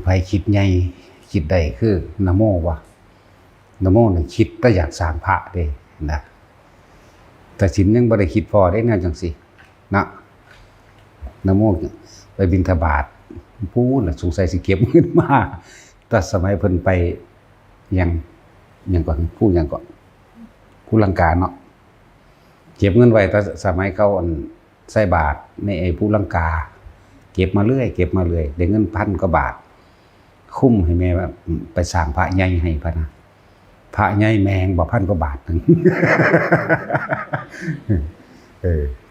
ไผคิดใหญ่คิดได้คือนะโมวะนะโมนี่คิดแต่อยากสร้างพระเด้นะแต่ศีลยังบ่ได้คิดพอได้แนวจังซี่นะนะโมไปบิณฑบาตพูดน่ะสงสัยสิเก็บเงินมาแต่สมัยเพิ่นไปยังก่อนพูดยังก่อนผู้ลังกาเนาะเก็บเงินไว้แต่สมัยเขาใส่บาทในไอ้ผู้ลังกาเก็บมาเรื่อยได้เงิน1,000 กว่าบาทคุ้มให้แม่ว่าไปสร้างพระใหญ่ให้พะนะพระใหญ่แมงบ่1,000 กว่าบาทนึง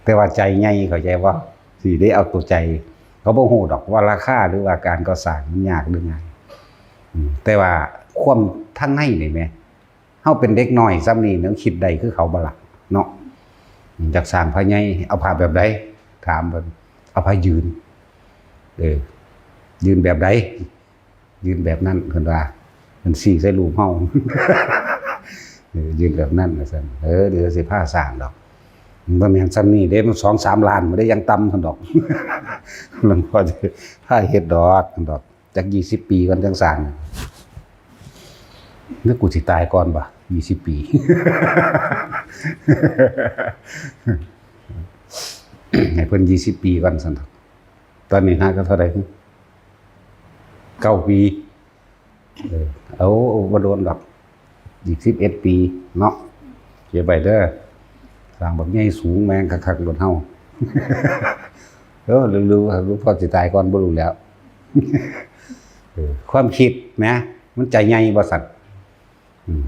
แต่ว่าใจใหญ่เข้าใจว่าสิได้เอาตัวใจเขาบ่ฮู้ดอกว่าราคาหรือว่าการก่อสร้างมันยากหรือไงแต่ว่าความทั้งในนี่แม่เฮาเป็นเด็กน้อยซ้ำนี่นึกคิดได้คือเขาบ่ล่ะเนาะอยากสร้างพระใหญ่เอาพระแบบใดถามเพิ่นเอาพระยืนยืนแบบใดยืนแบบนั้นเพิ่นว่าเพิ่นชี้ใส่รูปเฮา ยืนแบบนั้นว่าซั่นเดี๋ยวสิพาสร้างดอกบ่แม่นซ้ำนี่เด้มัน 2-3 ล้านบ่ได้ยังต่ำซั่นดอก หลวงพ่อสิพาเฮ็ดดอกจัก20 ปีก่อนจังสร้างนึกกูสิตายก่อนบ่20 ปีให้เพิ่น20 ปีก่อนซั่นตอนนี้หาก็เท่าใด9 ปีเอาบ่โดนดอกอีก11 ปีเนาะเก็บไว้เด้อสร้างบักใหญ่สูงแม่งคักๆรถเฮารู้หลวงพ่อสิตายก่อนบ่รู้แล้ว ความคิดนะมันใจใหญ่บ่สัตว์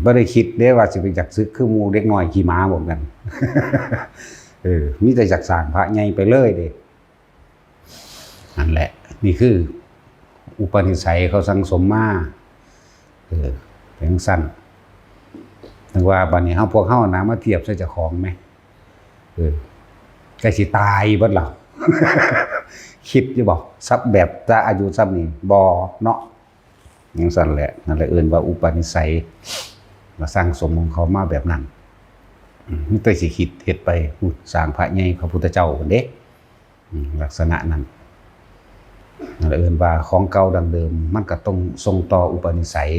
บ่ได้คิดเด้ว่าสิไปจักซึกคือหมู่เด็กน้อยขี่ม้าบ่กัน มีแต่จักสร้างพระใหญ่ไปเลยเด้นั่นแหละนี่คืออุปนิสัยเขาสังสมมาเป็นสั้นถึงว่าบัดนี้พวกเฮานะมาเทียบใส่เจ้าของไหมใกล้สิตายเบิดแล้ว คิดอยู่บอกซับแบบจะอายุซับนี่บ่เนาะอย่างสั้นแหละนั่นแหละเอิ้นว่าอุปนิสัยมาสร้างสมของเขามาแบบนั้นมีแต่สิคิดเฮ็ดไปสร้างพระใหญ่พระพุทธเจ้าเด้ลักษณะนั้นนั่นแหละเอิ้นว่าของเก่าดังเดิมมันก็ต้องทรงต่ออุปนิสัย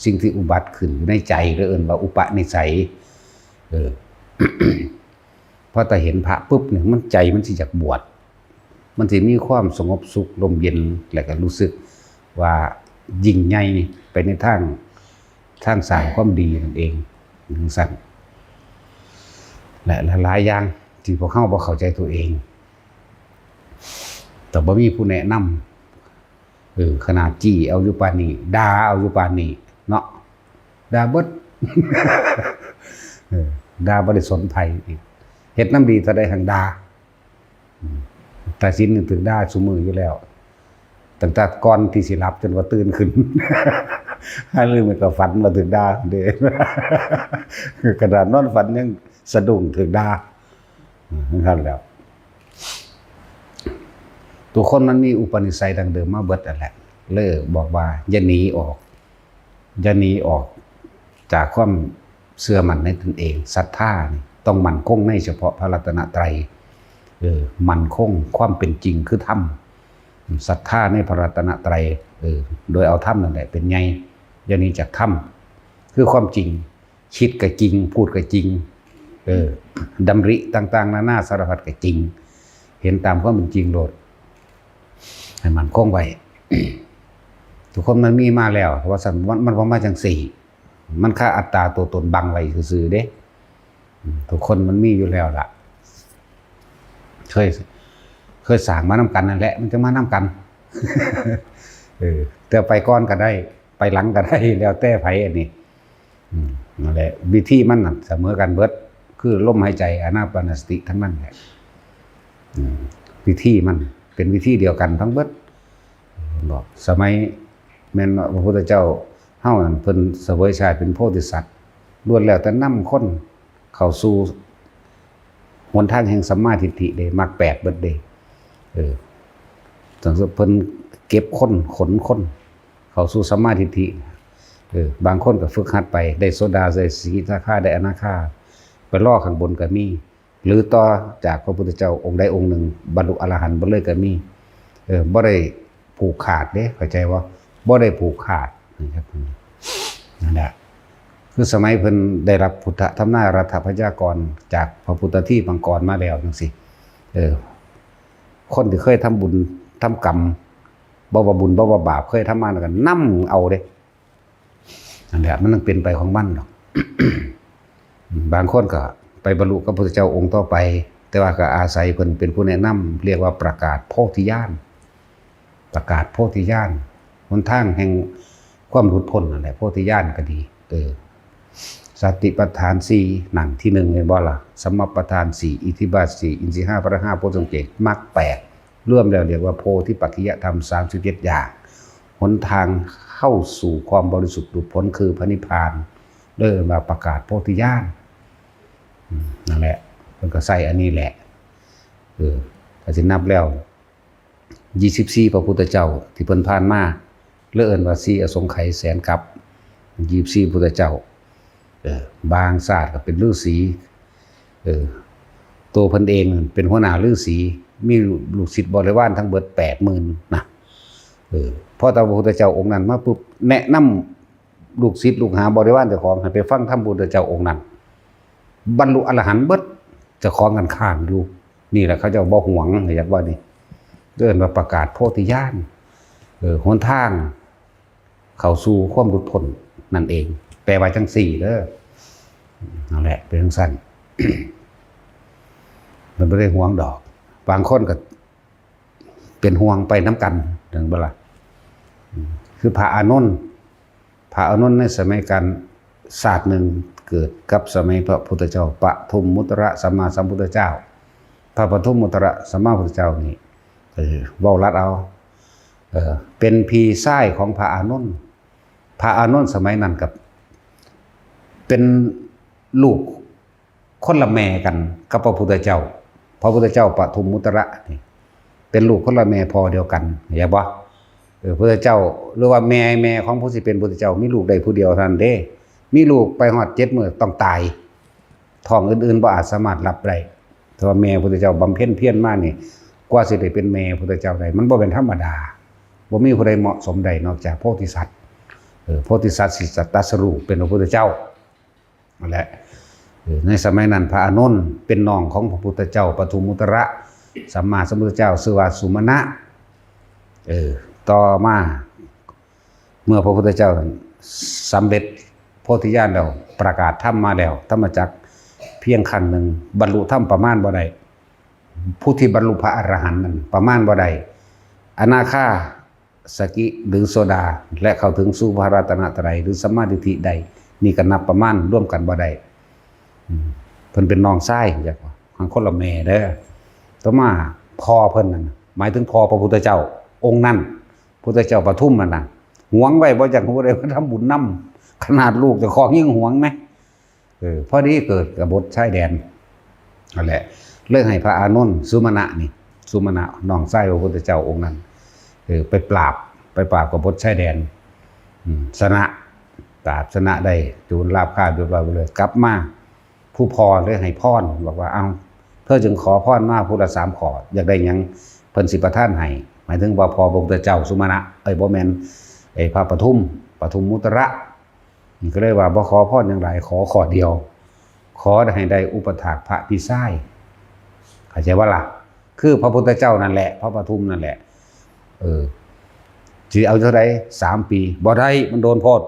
สิ่งที่อุบัติขึ้นในใจก็เอิ้นว่าอุปนิสัยพอแต่เห็นพระปุ๊บเนี่ยมันใจมันสิอยากบวชมันสิมีความสงบสุขลมเย็นแล้วก็รู้สึกว่ายิ่งใหญ่ไปในทางสร้างความดีนั่นเองสั่นและหลายอย่างที่พวกเขาบ่เข้าใจตัวเองแต่บ่มีผู้แนะนำขนาดจี้เอาอยู่ปานนี้ด่าเอาอยู่ปานนี้เนาะด่าเบิด ด่าบ่ได้สนไผอีกเฮ็ดน้ำดีเท่าใดหั่งด่าแต่ศีลนึงถึงด่าซุมื้ออยู่แล้วตั้งแต่ก่อนที่สิหลับจนว่าตื่นขึ้น ให้ลืมมันก็ฝันมาถึงด่าเด้ กระดานนอนฝันยังสะดุ้งถึงด่านั่นแล้วตัวคนมันมีอุปนิสัยดังเดิมมาเบิดนั่นแหละเลยบอกว่าอย่าหนีออกจากความเชื่อมั่นในตนเองศรัทธานี่ต้องมั่นคงในเฉพาะพระรัตนตรัยมั่นคงความเป็นจริงคือธรรมศรัทธาในพระรัตนตรัยโดยเอาธรรมนั่นแหละเป็นไงอย่าหนีจากธรรมคือความจริงคิดก็จริงพูดก็จริงดำริต่างๆนานาสารพัดก็จริงเห็นตามความเป็นจริงโลดให้มันคงไว้ ทุกคนมันมีมาแล้วเพราะว่ามันบ่มาจังสี่มันค่าอัตตาตัวตนบังไว้ซื่อๆเด้ทุกคนมันมีอยู่แล้วล่ะเคยสร้างมานำกันนั่นแหละมันจะมานำกัน แต่ไปก่อนก็ได้ไปหลังก็ได้แล้วแต่ไผอันนี้นั่นแหละวิธีมันน่ะเสมอกันเบิดคือลมหายใจอานาปานสติทั้งนั้นแหละวิธีมันเป็นวิธีเดียวกันทั้งเบิดบอกสมัยแม่นพระพุทธเจ้าเฮานั่นเพิ่นเสวยชาติเป็นโพธิสัตว์ล้วนแล้วแต่นำคนเข้าสู่หนทางแห่งสัมมาทิฏฐิเด้มรรค8เบิดเด้จังซี่เพิ่นเก็บคนขนคนเข้าสู่สัมมาทิฏฐิบางคนก็ฝึกหัดไปได้โสดาได้สกิทาคาได้อนาคาไปรอข้างบนก็มีหรือต่อจากพระพุทธเจ้าองค์ใดองค์หนึ่งบรรลุอรหันต์บ่เลยก็มีบ่ได้ ผูกขาดเด้เข้าใจว่าบ่ได้ผูกขาดนะครับนั่นแหละคือสมัยเพิ่นได้รับพุทธธรรมนารัฐพยากรจากพระพุทธที่บังกรมาแล้วจังซี่คนที่เคยทำบุญทำกรรมบ่ว่าบุญบ่ว่าบาปเคยทำมาแล้วกันนำเอาเด้นั่นแหละมันต้องเป็นไปของมันดอก บางคนก็ไปบรรลุกับพระพุทธเจ้าองค์ต่อไปแต่ว่าก็อาศัยเพิ่นเป็นผู้แนะนำเรียกว่าประกาศโพธิญาณประกาศโพธิญาณหนทางแห่งความหลุดพ้นนั่นแหละโพธิญาณก็ดีสติปัฏฐาน4หนังที่1เห็นบ่ล่ะสัมมาปัฏฐาน4อิทธิบาท4อินทรีย์5พระ5โพชฌงค์7มรรค8รวมแล้วเรียกว่าโพธิปักขิยธรรม37อย่างหนทางเข้าสู่ความบริสุทธิ์หลุดพ้นคือพระนิพพานเริ่มมาประกาศโพธิญาณนั่นแหละมันก็ใส่อันนี้แหละถ้าสินับแล้ว24พระพุทธเจ้าที่เพิ่นผ่านมาเลื่อนว่า4อสงไขยแสนกับ24พุทธเจ้าบางศาสตร์ก็เป็นฤาษีตัวเพิ่นเองเป็นหัวหน้าฤาษีมีลูกศิษย์บริวารทั้งเบิด 80,000 นะพอตาพระพุทธเจ้าองค์นั้นมาปุ๊บแนะนำลูกศิษย์ลูกหาบริวารเจ้าของให้ไปฟังธรรมพระพุทธเจ้าองค์นั้นบรรลุอรหันต์เบิดเจ้าของกันข้างอยู่นี่แหละเขาเจ้าบ่หวงอยากว่านี่เดินมาประกาศโพธิญาณหนทางเข้าสู่ความหลุดพ้นนั่นเองแปลว่าจังสี่เด้อนั่นแหละเป็นจังซั่น มันบ่ได้ห่วงดอกบางคนก็เป็นห่วงไปน้ำกันถึงบ่ล่ะคือพระอานนท์ในสมัยการศาสตร์หนึ่งเกิดกับสมัยพระพุทธเจ้าปฐุมมุตระสัมมาสัมพุทธเจ้าพระปฐุมมุตระสัมมาสัมพุทธเจ้านี่เว้ารัดเอาเป็นพี่ชายของพระอานนท์สมัยนั้นกับเป็นลูกคนละแม่กันกับพระพุทธเจ้าปฐุมมุตระนี่เป็นลูกคนละแม่พ่อเดียวกันเห็นบ่พระพุทธเจ้าหรือว่าแม่ของผู้สิเป็นพุทธเจ้ามีลูกได้ผู้เดียวเท่านั้นเด้มีลูกไปฮอด7 มื้อต้องตายท้องอื่นๆบ่อาจสามารถรับได้แต่ว่าแม่พุทธเจ้าบำเพ็ญเพียรมานี่กว่าสิได้เป็นแม่พุทธเจ้าได้มันบ่เป็นธรรมดาบ่มีผู้ใดเหมาะสมใดนอกจากโพธิสัตว์โพธิสัตว์สิตรัสรู้เป็นพระพุทธเจ้านั่นแหละในสมัยนั้นพระอานนท์เป็นน้องของพระพุทธเจ้าปฐุมมุตระสัมมาสัมพุทธเจ้าชื่อว่าสุมาณะต่อมาเมื่อพระพุทธเจ้าสำเร็จโพธิญาณแล้วประกาศธรรมมาแล้วธรรมจักรเพียงครั้งหนึ่งบรรลุธรรมประมาณบ่ได้ผู้ที่บรรลุพระอรหันต์นั้นประมาณบ่ได้อนาคาสกิหรือโสดาและเข้าถึงสู่พระรัตนตรัยหรือสัมมาทิฏฐิใดนี่ก็นับประมาณร่วมกันบ่ได้เพิ่นเป็นน้องชายจักว่าคนละแม่เด้อต่อมาพ่อเพิ่นนั่นหมายถึงพ่อพระพุทธเจ้าองค์นั้นพุทธเจ้าปฐุมนั่นน่ะหวงไว้บ่จักผู้ใดมาทำบุญนำขนาดลูกเจ้าของยังหวงไหมพอดีเกิดกบฏชายแดนนั่นแหละเลิกให้พระอานนท์สุมาณะน้องชายพระพุทธเจ้าองค์นั้นไปปราบกบฏชายแดนชนะปราบชนะได้จูนราบคาบเรียบร้อยเลยกลับมาผู้พอเลยให้พรบอกว่าเอาเธอจึงขอพรมาพุทธ3 ข้ออยากได้หยังเพิ่นสิประทานให้หมายถึงว่าพอพระพุทธเจ้าสุมาณะบ่แม่นพระปฐุมมุตระก็เลยว่าบ่ขอพรอย่างไรขอข้อเดียวขอให้ได้อุปถากพระพิสัยเข้าใจว่าล่ะคือพระพุทธเจ้านั่นแหละพระปฐุมนั่นแหละสิเอาเท่าใด3 ปีบ่ได้มันโดนโพด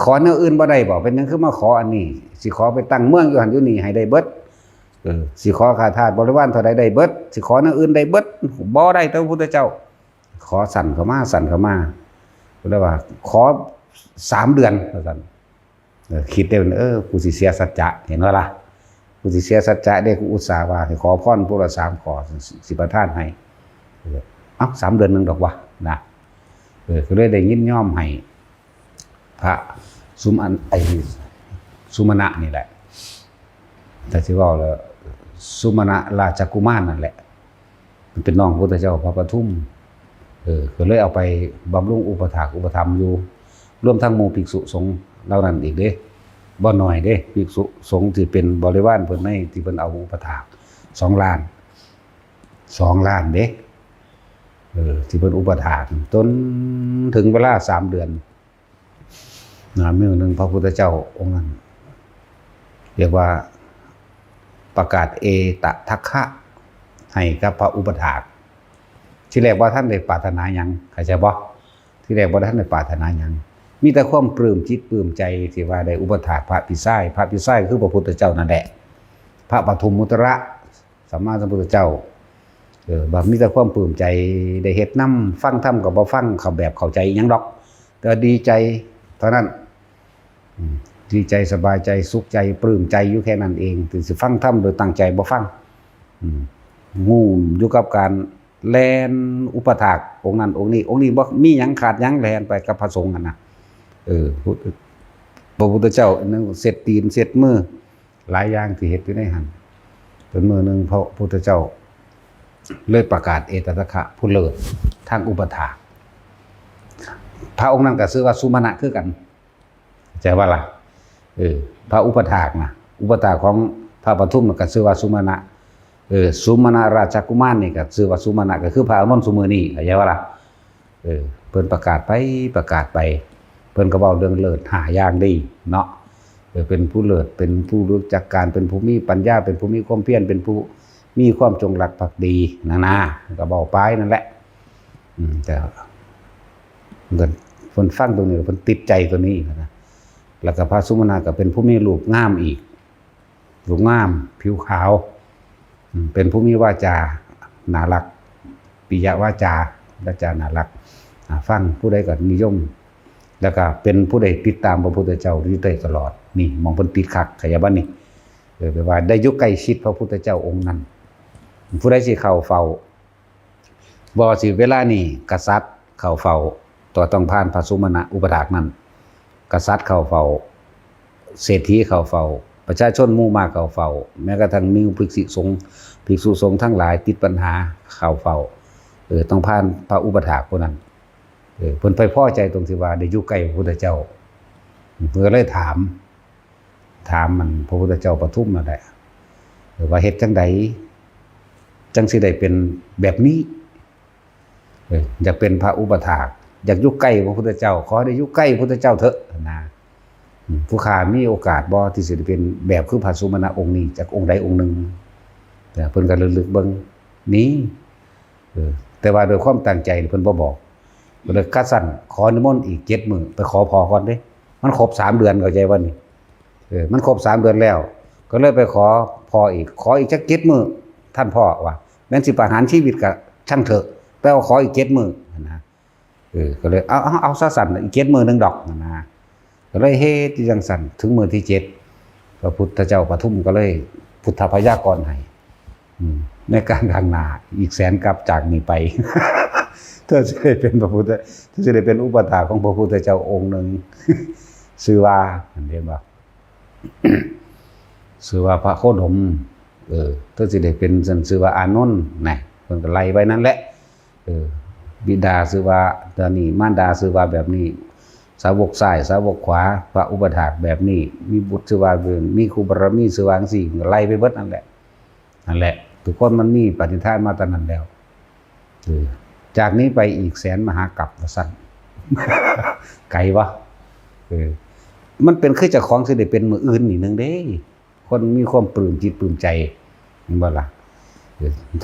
ขอแนวอื่นบ่ได้บ่เป็นหยังคือมาขออันนี้สิขอไปตั้งเมืองอยู่หั่นอยู่นี่ให้ได้เบิดสิขอข้าทาสบริวารเท่าใดได้เบิดสิขอแนวอื่นได้เบิดบ่ได้แต่พระพุทธเจ้าขอสั่นเข้ามาก็เลยว่าขอ3 เดือนว่าซั่นคิดได้กูสิเสียสัจจะเห็นบ่ล่ะกูสิเสียสัจจะได้กูอุตส่าห์ว่าให้ขอพรพุทธ3 ข้อสิประทานให้3 เดือนนึงดอกวะนะก็เลยได้ยินยอมให้พระสุมาณะนี่แหละแต่ที่ว่าแล้วสุมาณะราชกุมารนั่นแหละมันเป็นน้องพระพุทธเจ้าพระปฐุมก็เลยเอาไปบำรุงอุปถากอุปถัมภ์อยู่รวมทั้งหมู่ภิกษุสงฆ์เหล่านั้นอีกเด้บ่น้อยเด้ภิกษุสงฆ์ที่เป็นบริวารเพิ่นในที่เพิ่นเอาอุปถาก2 ล้านเด้ ที่เป็นอุปถากจนถึงเวลา3 เดือนมื้อหนึ่งพระพุทธเจ้าองค์นั้นเรียกว่าประกาศเอตทัคคะให้กับพระอุปถากที่แรกว่าท่านได้ปรารถนาหยังเข้าใจบ่ที่แรกว่าท่านได้ปรารถนาหยังมีแต่ความปลื้มจิตปลื้มใจที่ว่าได้อุปถากพระพิสัยพระพิสัยคือพระพุทธเจ้านั่นแหละพระปฐุมมุตระสัมมาสัมพุทธเจ้าแบบมีแต่ความปลื้มใจได้เฮ็ดนำฟังธรรมก็บ่ฟังเขาแบบเข้าใจหยังดอกแต่ดีใจเท่านั้นดีใจสบายใจสุขใจปลื้มใจอยู่แค่นั้นเองถึงสิฟังธรรมโดยตั้งใจบ่ฟังงูอยู่กับการแลนอุปถากองค์นั้นองค์นี้บ่มีหยังขาดหยังแลนไปกับพระสงฆ์นั่นน่ะพระพุทธเจ้านึงเสร็จตีนเสร็จมือหลายอย่างที่เฮ็ดอยู่ในหันจนมื้อนึงพระพุทธเจ้าเลยประกาศเอตทัคคะผู้เลิศทางอุปถากพระองค์นั้นก็ชื่อว่าสุมาณะคือกันใจว่าล่ะพระอุปถากนะอุปถากของพระปทุมก็ชื่อว่าสุมาณะสุมาณะราชกุมารนี่ก็ชื่อว่าสุมาณะก็คือพระอานนท์ซุมื้อนี้เข้าใจว่าล่ะเพิ่นประกาศไปเพิ่นก็เว้าเรื่องเลิศ5อย่างดีเนาะเป็นผู้เลิศเป็นผู้รู้จักการเป็นผู้มีปัญญาเป็นผู้มีความเพียรเป็นผู้มีความจงรักภักดีนะก็เว้าไปนั่นแหละแต่เพิ่นฟังตรงนี้เพิ่นติดใจตัวนี้นะแล้วก็พระสุมาณะก็เป็นผู้มีรูปงามอีกรูปงามผิวขาวเป็นผู้มีวาจาน่ารักปิยวาจาน่ารักฟังผู้ใดก็นิยมแล้วก็เป็นผู้ใดติดตามพระพุทธเจ้าอยู่ตลอดนี่มองเพิ่นติดคักขยะบัดนี้แปลว่าได้อยู่ใกล้ชิดพระพุทธเจ้าองค์นั้นผู้ใดสิเข้าเฝ้าบ่สิเวลานี้กษัตริย์เข้าเฝ้าต้องผ่านพระสุมาณะอุปถากนั้นกษัตริย์เข้าเฝ้าเศรษฐีเข้าเฝ้าประชาชนหมู่มากเข้าเฝ้าแม้กระทั่งมีภิกษุสงฆ์ทั้งหลายติดปัญหาเข้าเฝ้าต้องผ่านพระอุปถากคนนั้นเพิ่นไปพอใจตรงที่ว่าได้อยู่ใกล้พระพุทธเจ้าเพิ่นก็เลยถามมันพระพุทธเจ้าปทุมนั่นแหละว่าเฮ็ดจังใดจังสิได้เป็นแบบนี้อยากเป็นพระอุปถากอยากอยู่ใกล้พระพุทธเจ้าขอได้อยู่ใกล้พระพุทธเจ้าเถอะนะผู้ข้ามีโอกาสบ่ที่สิได้เป็นแบบคือพระสุมาณะองค์นี้จากองค์ใดองค์หนึ่งแต่เพิ่นก็ลึกๆเบิ่งนี้แต่ว่าโดยความตั้งใจเพิ่นบ่บอกก็เลยคัดสั้นขอนิมนต์อีก7 มื้อไปขอพอก่อนเด้มันครบ3 เดือนเข้าใจบ่นี่มันครบ3 เดือนแล้วก็เลยไปขอพออีกจัก7 มื้อท่านพ่อว่าแม้นสิประหารชีวิตก็ช่างเถอะแต่ว่าขออีก7 มื้อนะก็เลยเอาซะสั่นอีก7 มื้อนึงดอกนะก็เลยเฮ็ดจังสั่นถึงมื้อที่7พระพุทธเจ้าปทุมก็เลยพุทธพยากรณ์ให้ในการข้างหน้าอีกแสนกับจากนี้ไปถ้าจะได้เป็นพระพุทธถ้าจะได้เป็นอุปถากของพระพุทธเจ้าองค์หนึ่งชื่อว่าเห็นบ่ชื่อว่าพระโคดมถ้าจะได้เป็นชื่อว่าอานนท์นะเพิ่นก็ไล่ไว้นั่นแหละบิดาชื่อว่าตอนนี้มารดาชื่อว่าแบบนี้สาวกซ้ายสาวกขวาพระอุปถากแบบนี้มีบุตรชื่อว่ามีครูบารมีชื่อว่าจังซี่ไล่ไปเบิดนั่นแหละทุกคนมันมีปฏิทานมาตอนนั้นแล้วจากนี้ไปอีกแสนมหากัปว่าซั่นไกลวะมันเป็นคือเจ้าของสิได้เป็นมื้ออื่นนี่นึงเด้คนมีความปลื้มจิตปลื้มใจเห็นบ่ล่ะ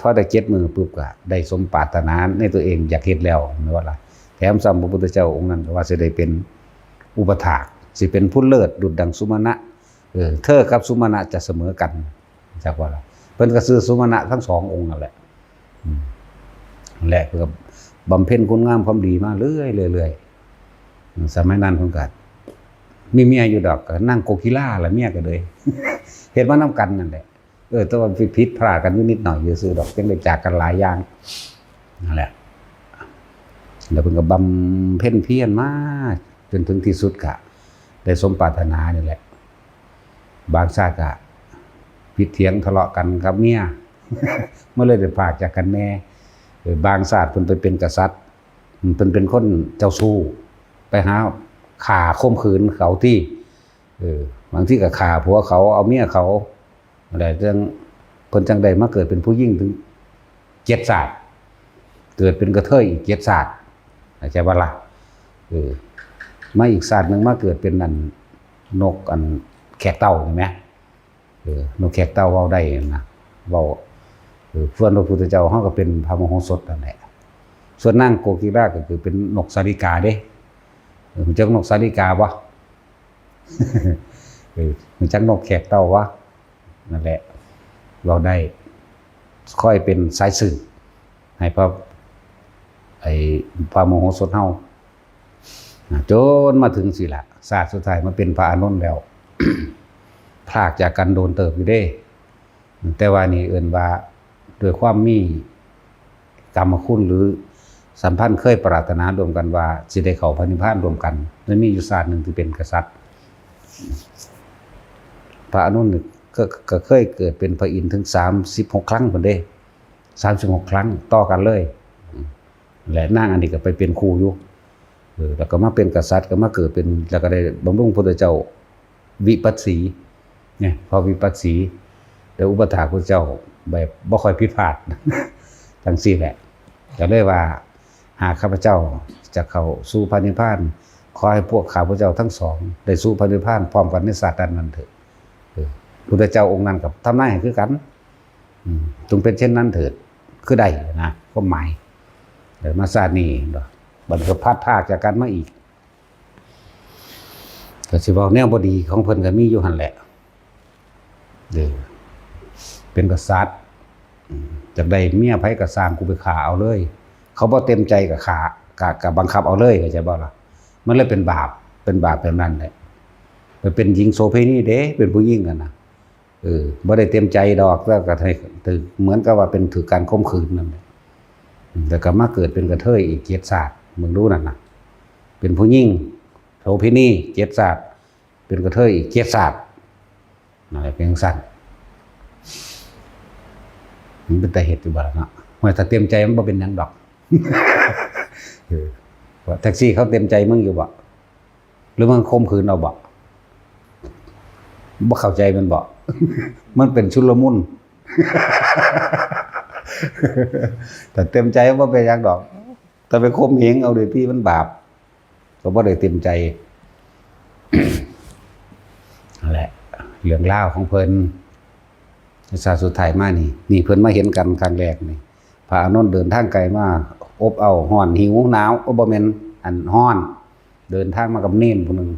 พอได้7 มื้อปุ๊บก็ได้สมปรารถนาในตัวเองอยากเฮ็ดแล้วแม่นบ่ล่ะแถมซ้ำพระพุทธเจ้าองค์นั้นก็ว่าสิได้เป็นอุปถากสิเป็นผู้เลิศดุจดังสุมาณะเธอกับสุมาณะจะเสมอกันจักว่าล่ะเพิ่นก็ซื้อสุมาณะทั้ง2 องค์นั่นแหละและก็บำเพ็ญคุณงามความดีมาเรื่อยสมัยนั้นเพิ่นก็มีเมียอยู่ดอกก็นั่งโกกิล่าละเมียก็เลยเฮ็ดมานำกันนั่นแหละแต่ว่าผิดพลาดกันอยู่นิดหน่อยซื่อๆดอกจังได้จากกันหลายอย่างนั่นแหละแล้วเพิ่นก็บำเพ็ญเพียรมาจนถึงที่สุดก็ได้สมปรารถนานี่แหละบางชาติก็ผิดเถียงทะเลาะกันกับเมียเมื่อเลยได้พากจากกันแน่บางชาติเพิ่นไปเป็นกษัตริย์เพิ่นเป็นคนเจ้าชู้ไปหาฆ่าข่มขืนเขาที่บางที่ก็ฆ่าผัวเขาเอาเมียเขาอะไรจังเพิ่นจังได้มาเกิดเป็นผู้หญิงถึง7 ชาติ เกิดเป็นกระเทยอีก7ศาสตร์เข้าใจบ่ล่ะมาอีกศาสตร์นึงมาเกิดเป็นนกแขกเต่าเห็นไหมนกแขกเต่าเว้าได้นะเว้าเพื่อนพระพุทธเจ้าเฮาก็เป็นพระมโหสถนั่นแหละส่วนนางโกกีฬาก็คือเป็นนกสาลิกาเด้รู้จักนกสาลิกาบ่รู้จักนกแขกเต่าวะนั่นแหละเราได้ค่อยเป็นสายสื่อให้พระมโหสถเฮาจนมาถึงสิละศาสตร์สุดท้ายมาเป็นพระอานนท์แล้ว พรากจากกันโดนเติบอยู่เด้แต่ว่านี่เอิ้นว่าด้วยความมีกรรมคุณหรือสัมพันธ์เคยปรารถนารวมกันว่าสิได้เข้าพระนิพพานรวมกันมันมีอยู่ศาสตร์นึงที่เป็นกษัตริย์พระอานนท์ก็เคยเกิดเป็นพระอินทร์ถึง36ครั้งพุ่นเด้36ครั้งต่อกันเลยและนางอันนี้ก็ไปเป็นครูอยู่แล้วก็มาเป็นกษัตริย์ก็มาเกิดเป็นแล้วก็ได้บำรุงพระพุทธเจ้าวิปัสสีเนี่ยพอวิปัสสีแล้วอุปถากพระเจ้าแบบบ่ค่อยผิดพลาดทั้งสี่แหละก็เลยว่าหากข้าพเจ้าจะเข้าสู่พระนิพพานขอให้พวกข้าพเจ้าทั้งสองได้สู่พระนิพพานพร้อมกันในศาสตร์นั้นเถิดพุทธเจ้าองค์นั้นกับทำนายให้คือกันจงเป็นเช่นนั้นเถิดคือได้นะความหมายเดี๋ยวมาศาสตร์นี้บัดก็พัดภาคจากกันมาอีกก็สิบอกแนวบ่ดีของเพิ่นก็มีอยู่หั่นแหละเป็นกษัตริย์จากได้เมียไผก็สร้างกูไปฆ่าเอาเลยเขาบ่เต็มใจกับฆ่ากับบังคับเอาเลยเข้าใจบ่ล่ะมันเลยเป็นบาปแบบนั้นแหละไปเป็นหญิงโสเภณีเด้เป็นผู้หญิงกันนะบ่ได้เต็มใจดอกแล้วก็ถือเหมือนกับว่าเป็นถือการข่มขืนนั่นแหละแต่ก็มาเกิดเป็นกระเทยอีก7ศาสตร์มึงรู้นั่นน่ะเป็นผู้หญิงโสเภณี7ศาสตร์เป็นกระเทยอีก7ศาสตร์นั่นแหละเป็นสั้นมันเป็นแต่เหตุอยู่บ่ล่ะเนาะว่าถ้าเต็มใจมันบ่เป็นหยังดอกว่าแท็กซี่เขาเต็มใจมึงอยู่บ่หรือมึงข่มขืนเอาบ่เข้าใจมันบ่มันเป็นชุลมุนแต่เต็มใจว่าเป็นอย่างดอกแต่ไปข่มเหงเอาโดยที่มันบาปก็บ่ได้เต็มใจนั่นแหละเรื่องราวของเพิ่นศาสตร์สุดท้ายมานี่เพิ่นมาเห็นกันครั้งแรกนี่พระอานนท์เดินทางไกลมาอบเอาร้อนหิวหนาวบ่แม่นร้อนเดินทางมากับเณรผู้นึง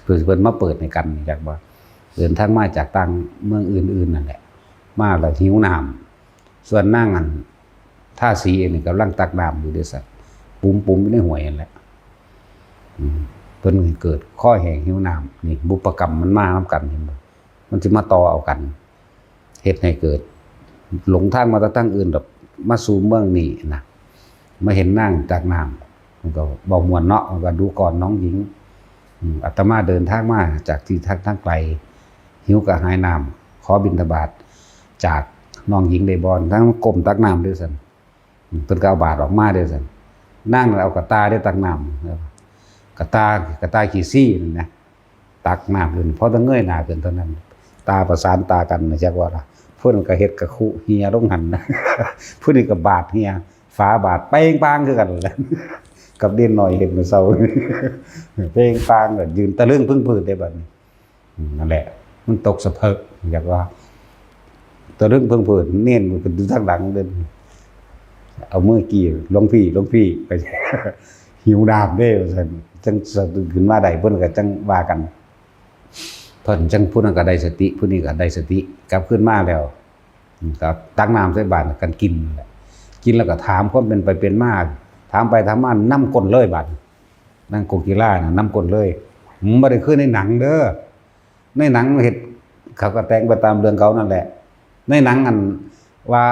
เพิ่นมาเปิดให้กันจากว่าเดินทางมาจากต่างเมืองอื่นๆนั่นแหละมาแล้วหิวน้ำส่วนนางท่าสีเองนี่กำลังตักน้ำอยู่ด้วยซะปุ๋มอยู่ในห้วยนั่นแหละเพิ่นเกิดข้อแห้งหิวน้ำนี่บุพกรรมมันมานํกันเห็นบ่มันสิมาต่อเอากันเฮ็ดให้เกิดหลงทางมาตั้งอื่นแบบมาสู่เมืองนี้นะมาเห็นนางตักน้ำมันก็เบาม่วนเนาะมันก็ดูก่อนน้องหญิงอาตมาเดินทางมาจากที่ทางไกลหิวกระหายน้ำขอบิณฑบาตจากน้องหญิงได้บ่ทั้งก้มตักน้ำด้วยซั่นเพิ่นก็เอาบาตรออกมาด้วยซั่นนางเอากระตาได้ตักน้ำกระตาขี้ซี่นั่นนะตักน้ำขึ้นพอต้องเงยหน้าขึ้นเท่านั้นตาประสานตากันจักว่าล่ะผู้นั้นก็เฮ็ดกะคุเฮียลงหันนะผู้นี้ก็บาดเฮียฝาบาดเป้งปางคือกันแหละกับเด่นหน่อยเห็นมื้อเช้าเป้งปางก็ยืนตะลึงพึ่งพืชได้บัดนี้นั่นแหละมันตกสะเพิกอยากว่าตะลึงพึ่งพืชเน้นมันก็อยู่ทางหลังเดินเอามือกี้หลวงพี่ไปหิวน้ำเด้ว่าซั่นจังสะดุ้งขึ้นมาได้เพิ่นก็จังว่ากันเพิ่นจังผู้นั้นก็ได้สติผู้นี้ก็ได้สติกลับขึ้นมาแล้วก็ตักน้ำใส่บาตรกันกินแหละกินแล้วก็ถามความเป็นไปเป็นมาถามไปถามมานำก้นเลยบาดนางโกกีฬาน่ะนำก้นเลยบ่ได้คือในหนังเด้อในหนังเฮ็ดเขาก็แต่งไปตามเรื่องเขานั่นแหละในหนังอันว่า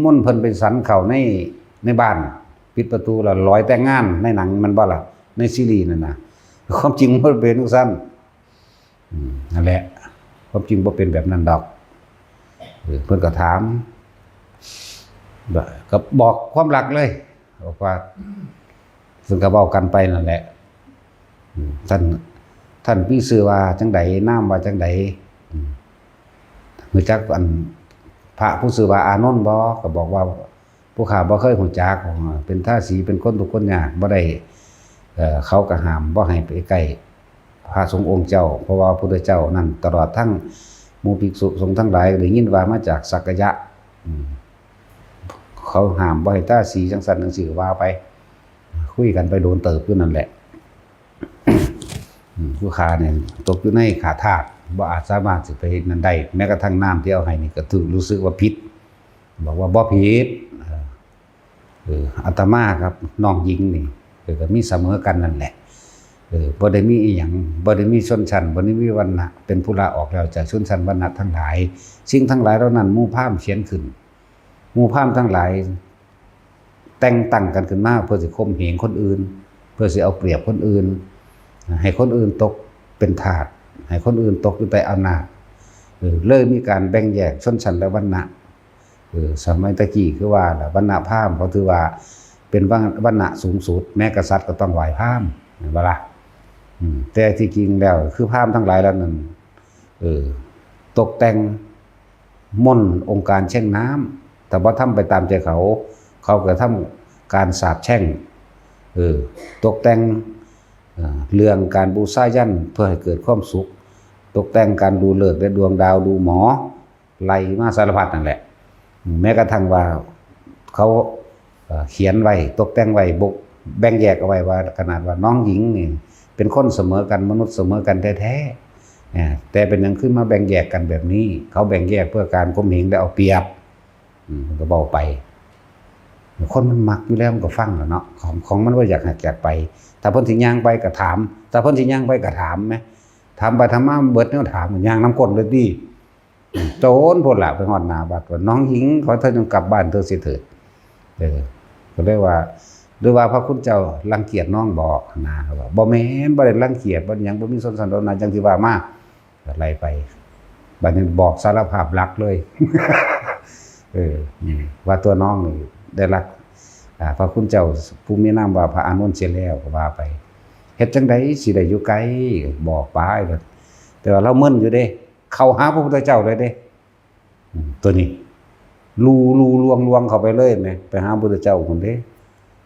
ม่นเพิ่นไปสันเข้าในบ้านปิดประตูแล้วลอยแต่งงานในหนังมันบ่ล่ะในซีรีส์นั่นน่ะความจริงบ่เป็นจังซั่นนั่นแหละความจริงบ่เป็นแบบนั้นดอกเพิ่นก็ถามก็บอกความรักเลยบอกว่าซึ่งก็เว้ากันไปนั่นแหละท่านมีชื่อว่าจังไดนามว่าจังไดรู้จักพระผู้ชื่อว่าอานนท์บ่ก็บอกว่า ผู้ข้าบ่เคยรู้จักเป็นท่าสีเป็นคนทุกข์คนยากบ่ได้เขาก็ห้ามบ่ให้ไปใกล้พระสงฆ์องค์เจ้าเพราะว่าพระพุทธเจ้านั่นตลอดทั้งหมู่ภิกษุสงฆ์ทั้งหลายได้ยินว่ามาจากสักยะเขาห้ามบ่ให้ท่าสีจังซั่นจังซี่ว่าไปคุยกันไปโดนเติบอยู่นั่นแหละผู้ข้าเนี่ยตกอยู่ในขาทาสบ่อาจสามารถสิไปนั่นได้แม้กระทั่งน้ำที่เอาให้นี่ก็รู้สึกว่าผิดบอกว่าบ่ผิดอาตมาครับน้องหญิงนี่ก็มีเสมอกันนั่นแหละบ่ได้มีอีหยังบ่ได้มีชนชั้นบ่ได้มีวรรณะเป็นผู้ลาออกแล้วจากชนชั้นวรรณะทั้งหลายสิ่งทั้งหลายเหล่านั้นหมู่พราหมณ์เขียนขึ้นหมู่พราหมณ์ทั้งหลายแต่งตั้งกันขึ้นมาเพื่อสิข่มเหงคนอื่นเพื่อสิเอาเปรียบคนอื่นให้คนอื่นตกเป็นทาสให้คนอื่นตกอยู่ใต้อำนาจเลยมีการแบ่งแยกชนชั้นและวรรณะสมัยตะกี้คือว่าล่ะวรรณะพราหมณ์เขาถือว่าเป็นวรรณะสูงสุดแม้กษัตริย์ก็ต้องไหว้พราหมณ์เห็นบ่ล่ะแต่ที่จริงแล้วคือพราหมณ์ทั้งหลายแล้วนั้นตกแต่งมนต์องค์การแช่งน้ำแต่ว่าทำไปตามใจเขาก็ทำการสาปแช่งตกแต่งเรื่องการบูชายัญเพื่อให้เกิดความสุขตกแต่งการดูฤกษ์และดวงดาวดูหมอไล่มาสารพัดนั่นแหละแม้กระทั่งว่าเขาเขียนไว้ตกแต่งไว้แบ่งแยกเอาไว้ว่าขนาดว่าน้องหญิงนี่เป็นคนเสมอกันมนุษย์เสมอกันแท้ๆแต่เป็นยังขึ้นมาแบ่งแยกกันแบบนี้เขาแบ่งแยกเพื่อการข่มเหงได้เอาเปรียบก็เบาไปคนมันมักอยู่แล้วมันก็ฟังแล้วเนาะของมันว่าอยากไปถ้าเพิ่นสิย่างไปก็ถามถ้าเพิ่นสิย่างไปก็ถามไหมถามไปถามมาเบิดแนวถามย่างน้ำก้นเลยดิโจรพุ่นล่ะไปฮอดหน้าบัดว่าน้องหญิงขอเธอจงกลับบ้านเธอเสียเถิดก็เลยว่าหรือว่าพระคุณเจ้ารังเกียจน้องบอกนะว่าบ่แม่นบ่ได้รังเกียจบ่หยังบ่มีสนสันโดษนะจังที่ว่ามาก็ไล่ไปบัดนี้บอกสารภาพรักเลยว่าตัวน้องนี่ได้รักพระคุณเจ้าผู้มีนามว่าพระอานนท์เสียแล้วก็ว่าไปเฮ็ดจังได๋สิได้อยู่ไกลบอกไปแต่ว่าเรามึนอยู่เด้เข้าหาพระพุทธเจ้าเลยเด้ตัวนี้ลวงเข้าไปเลยแหมไปหาพระพุทธเจ้าพุ่นเด้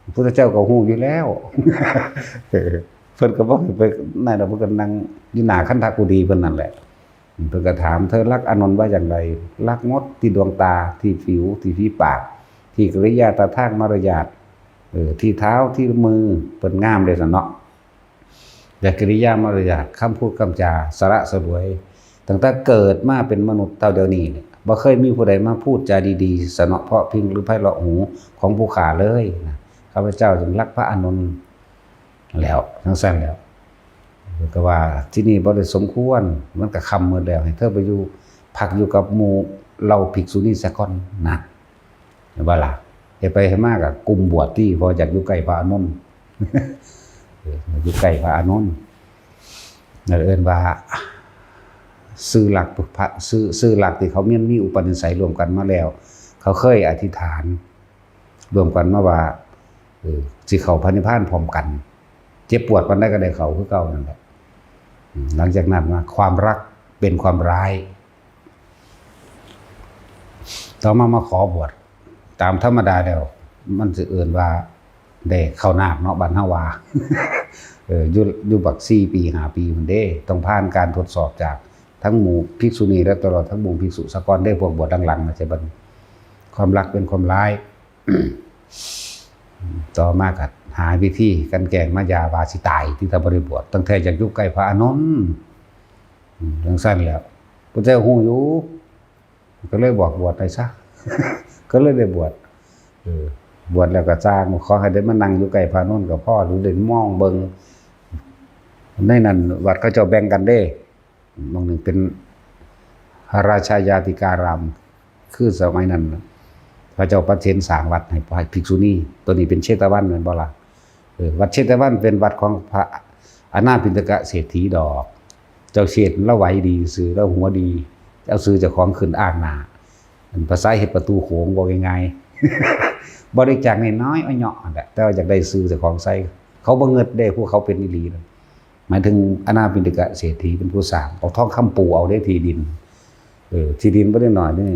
พระพุทธเจ้าก็ฮู้อยู่แล้วเพิ่นก็บ่ไปนั่นดอกเพิ่นก็นั่งอยู่หน้าคันธกุฎีเพิ่นนั่นแหละเพิ่นก็ถามเธอรักอานนท์ว่าอย่างไรรักมดที่ดวงตาที่ผิวที่ฝีปากที่กริยาตาทางมารยาทที่เท้าที่มือเปิดงามเลยสันเนาะแต่กริยามารยาทคำพูดคำจาสระสลวยตั้งแต่เกิดมาเป็นมนุษย์เท่าเดียวนี้เนี่ยบ่เคยมีผู้ใดมาพูดจาดีๆสนอเพราะพิงหรือไพเราะหูของผู้ขาเลยนะข้าพเจ้าจึงรักพระอานนท์แล้วทั้งสั้นแล้วก็ว่าที่นี่บ่ได้สมควรมันก็คำหมดแล้วให้เธอไปอยู่พักอยู่กับหมู่เราภิกษุณีซะก่อนนะว่าล่ะไปให้มากกับกลุ่มบวชที่พออยากอยู่ใกล้พระอานนท์อยู่ใกล้พระอานนท์นั่นเอิ้นว่าสื่อหลักพระสื่อหลักที่เขามีอุปนิสัยรวมกันมาแล้วเขาเคยอธิษฐานรวมกันมาว่าสิเข้าพระนิพพานพร้อมกันเจ็บปวดวันใดก็ได้เข้าคือเก่านั่นแหละหลังจากนั้นมาความรักเป็นความร้ายต่อมาขอบวชตามธรรมดาแล้วมันสิเอิ้นว่าได้เข้านาคเนาะบ้านเฮาว่าอยู่บัก4 ปี 5 ปีมันเด้ต้องผ่านการทดสอบจากทั้งหมู่ภิกษุณีและตลอดทั้งหมู่ภิกษุสกรได้พวกบวชหลังๆนะใช่บัดความรักเป็นความร้าย ต่อมาก็หาวิธีกันแกล้งมายาวาสิตายที่ถ้าบ่ได้บวชตั้งแต่จากอยู่ใกล้พระอานนท์จังซั่นแล้วพระเจ้าฮู้อยู่ก็เลยบอกบวชได้ซะ ก็เลยได้บวชบวชแล้วก็จ้างขอให้ได้มานั่งอยู่ใกล้พระอานนท์กับพ่อหรือได้มองเบิ่งในนั้นวัดเขาเจ้าแบ่งกันเด้บางหนึ่งเป็นราชายาติการามคือสมัยนั้นพระเจ้าประเทศสร้างวัดให้ภิกษุณีตัวนี้เป็นเชตวันเหมือนบ่ล่ะวัดเชตวันเป็นวัดของพระอนาปิณฑกเศรษฐีดอกเจ้าเชษแล้วไหวดีซื้อแล้วหัวดีเอาซื้อเจ้าของขึ้นอ้างหน้าภาษาเฮ็ดประตูโขงบอกง่ายๆบริจาคน้อยๆอ้อยเหาะแหละแต่ว่าอยากได้ซื้อเจ้าของใส่เขาบ่เงิดได้พวกเขาเป็นอีหลีหมายถึงอนาปิณฑกเศรษฐีเป็นผู้สร้างเอาทองคำปูเอาได้ที่ดินที่ดินบ่ได้น้อยนี่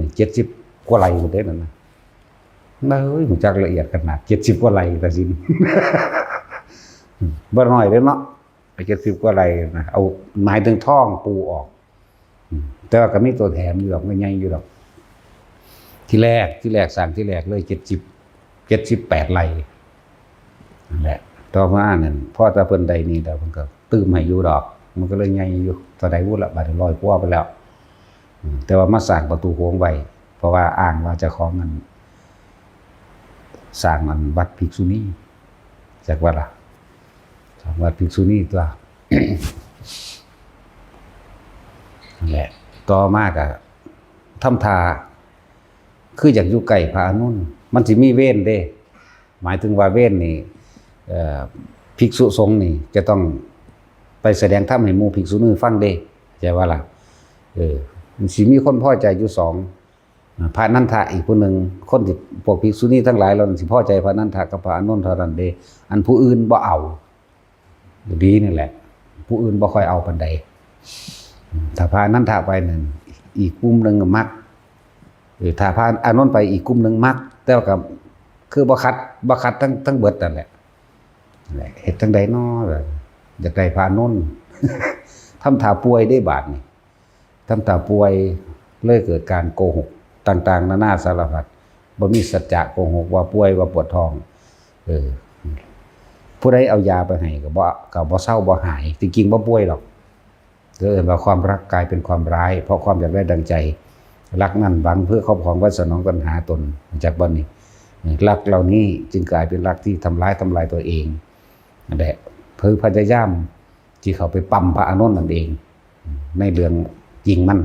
70 กว่าไร่หมดเด้นั่นนะ เอ้ยหูจักละเอียดขนาด70กว่าไร่ตาสิน บ่น้อยเด้อเนาะไป70กว่าไร่นะเอาหมายถึงท่องปูออกแต่ว่าก็มีตัวแถมอยู่ดอกใหญ่ๆอยู่ดอกที่แรกสร้างที่แรกเลย78ไร่นั่นแหละต่อมานั่นพ่อตาเพิ่นใดนี่แล้วมันก็ตื้มให้อยู่ดอกมันก็เลยใหญ่อยู่ตอนใดพูดละบาด100กว่าไปแล้วแต่ว่ามาสร้างประตูโค้งไว้เพราะว่าอ้างว่าเจ้าของมันสร้างมันวัดภิกษุณีจากวัดล่ะสร้างวัดภิกษุณีตัว นั่นแหละต่อมาก็ทำทาคืออยากอยู่ใกล้พระอานนท์มันสิมีเว้นเด้หมายถึงว่าเว้นนี่ภิกษุสงฆ์นี่จะต้องไปแสดงธรรมให้หมู่ภิกษุณีฟังเด้ใช่ว่าล่ะมันสิมีคนพอใจอยู่2พระนันทะอีกผู้หนึ่งคนที่พวกภิกษุณีทั้งหลายเราสิพอใจพระนันทะกับพระอานนท์เท่านั้นเด้อันผู้อื่นบ่เอาดีนี่แหละผู้อื่นบ่ค่อยเอาปานใดถ้าพระนันทะไปนั่นอีกกลุ่มนึงก็มักถ้าพระอานนท์ไปอีกกลุ่มนึงมักแต่ว่าก็คือบ่คัดทั้งเบิดนั่นแหละเฮ็ดจังได๋น้ออยากได้พระอานนท์ ทำท่าป่วยได้บาดนี่ทำท่าป่วยเลยเกิดการโกหกต่างๆนานาสารพัดบ่มีสัจจะโกหกว่าป่วยว่าปวดท้องผู้ใดเอายาไปให้ก็บ่เศร้าบ่หายจริงๆบ่ป่วยหรอกเกิดว่าความรักกลายเป็นความร้ายเพราะความอยากได้ดังใจรักนั่นหวังเพื่อครอบครองไว้สนองตัณหาตนจากบัดนี้รักเหล่านี้จึงกลายเป็นรักที่ทำลายตัวเองนั่นแหละเพื่อพยายามที่เขาไปปั๊มพระอานนท์นั่นเองในเรื่องจริงมัน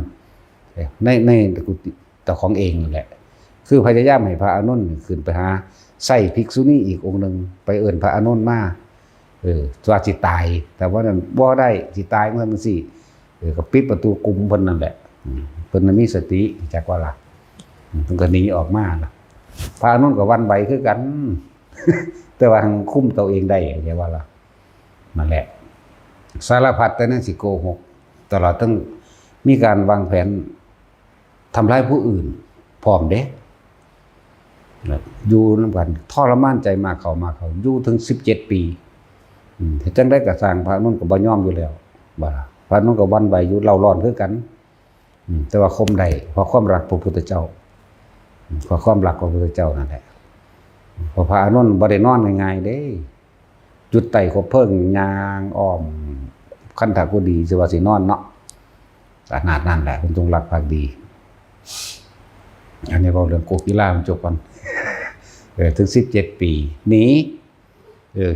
ในกุฏิแต่ของเองนั่นแหละคือพยายามให้พระอานนท์ขึ้นไปหาใส่ภิกษุณีอีกองค์หนึ่งไปเอิ้นพระอานนท์มาว่าสิตายแต่ว่านั้นบ่ได้สิตายเมื่อมันสิก็ปิดประตูกุมเพิ่นนั่นแหละเพิ่นมีสติจักว่าล่ะเพิ่นก็หนีออกมาล่ะพระอานนท์ก็วันไหวคือกัน แต่ว่าคุมตัวเองได้ใช่ว่าล่ะนั่นแหละสารพัดแต่นั้นสิโกหกตลอดทั้งมีการวางแผนทำร้ายผู้อื่นพร้อมเด้อยู่นำกันทรมานใจมาเขาอยู่ถึง17ปีจังได้ก็สร้างพระอานนท์ก็บ่ยอมอยู่แล้วบ่ล่ะพระอานนท์ก็วันไหวอยู่เล่าร้อนคือกันแต่ว่าคมได้เพราะความรักพระพุทธเจ้าเพราะความรักของพระพุทธเจ้านั่นแหละเพราะพระอานนท์บ่ได้นอนง่ายๆเด้จุดไต่คบเพิ่งยางอ้อมคันถากุดีสิว่าสินอนเนาะขนาดนั้นแหละเพิ่นจงรักภักดีอันนี้เว้าเรื่องโกกีฬามันจบก่อนถึง17ปีหนี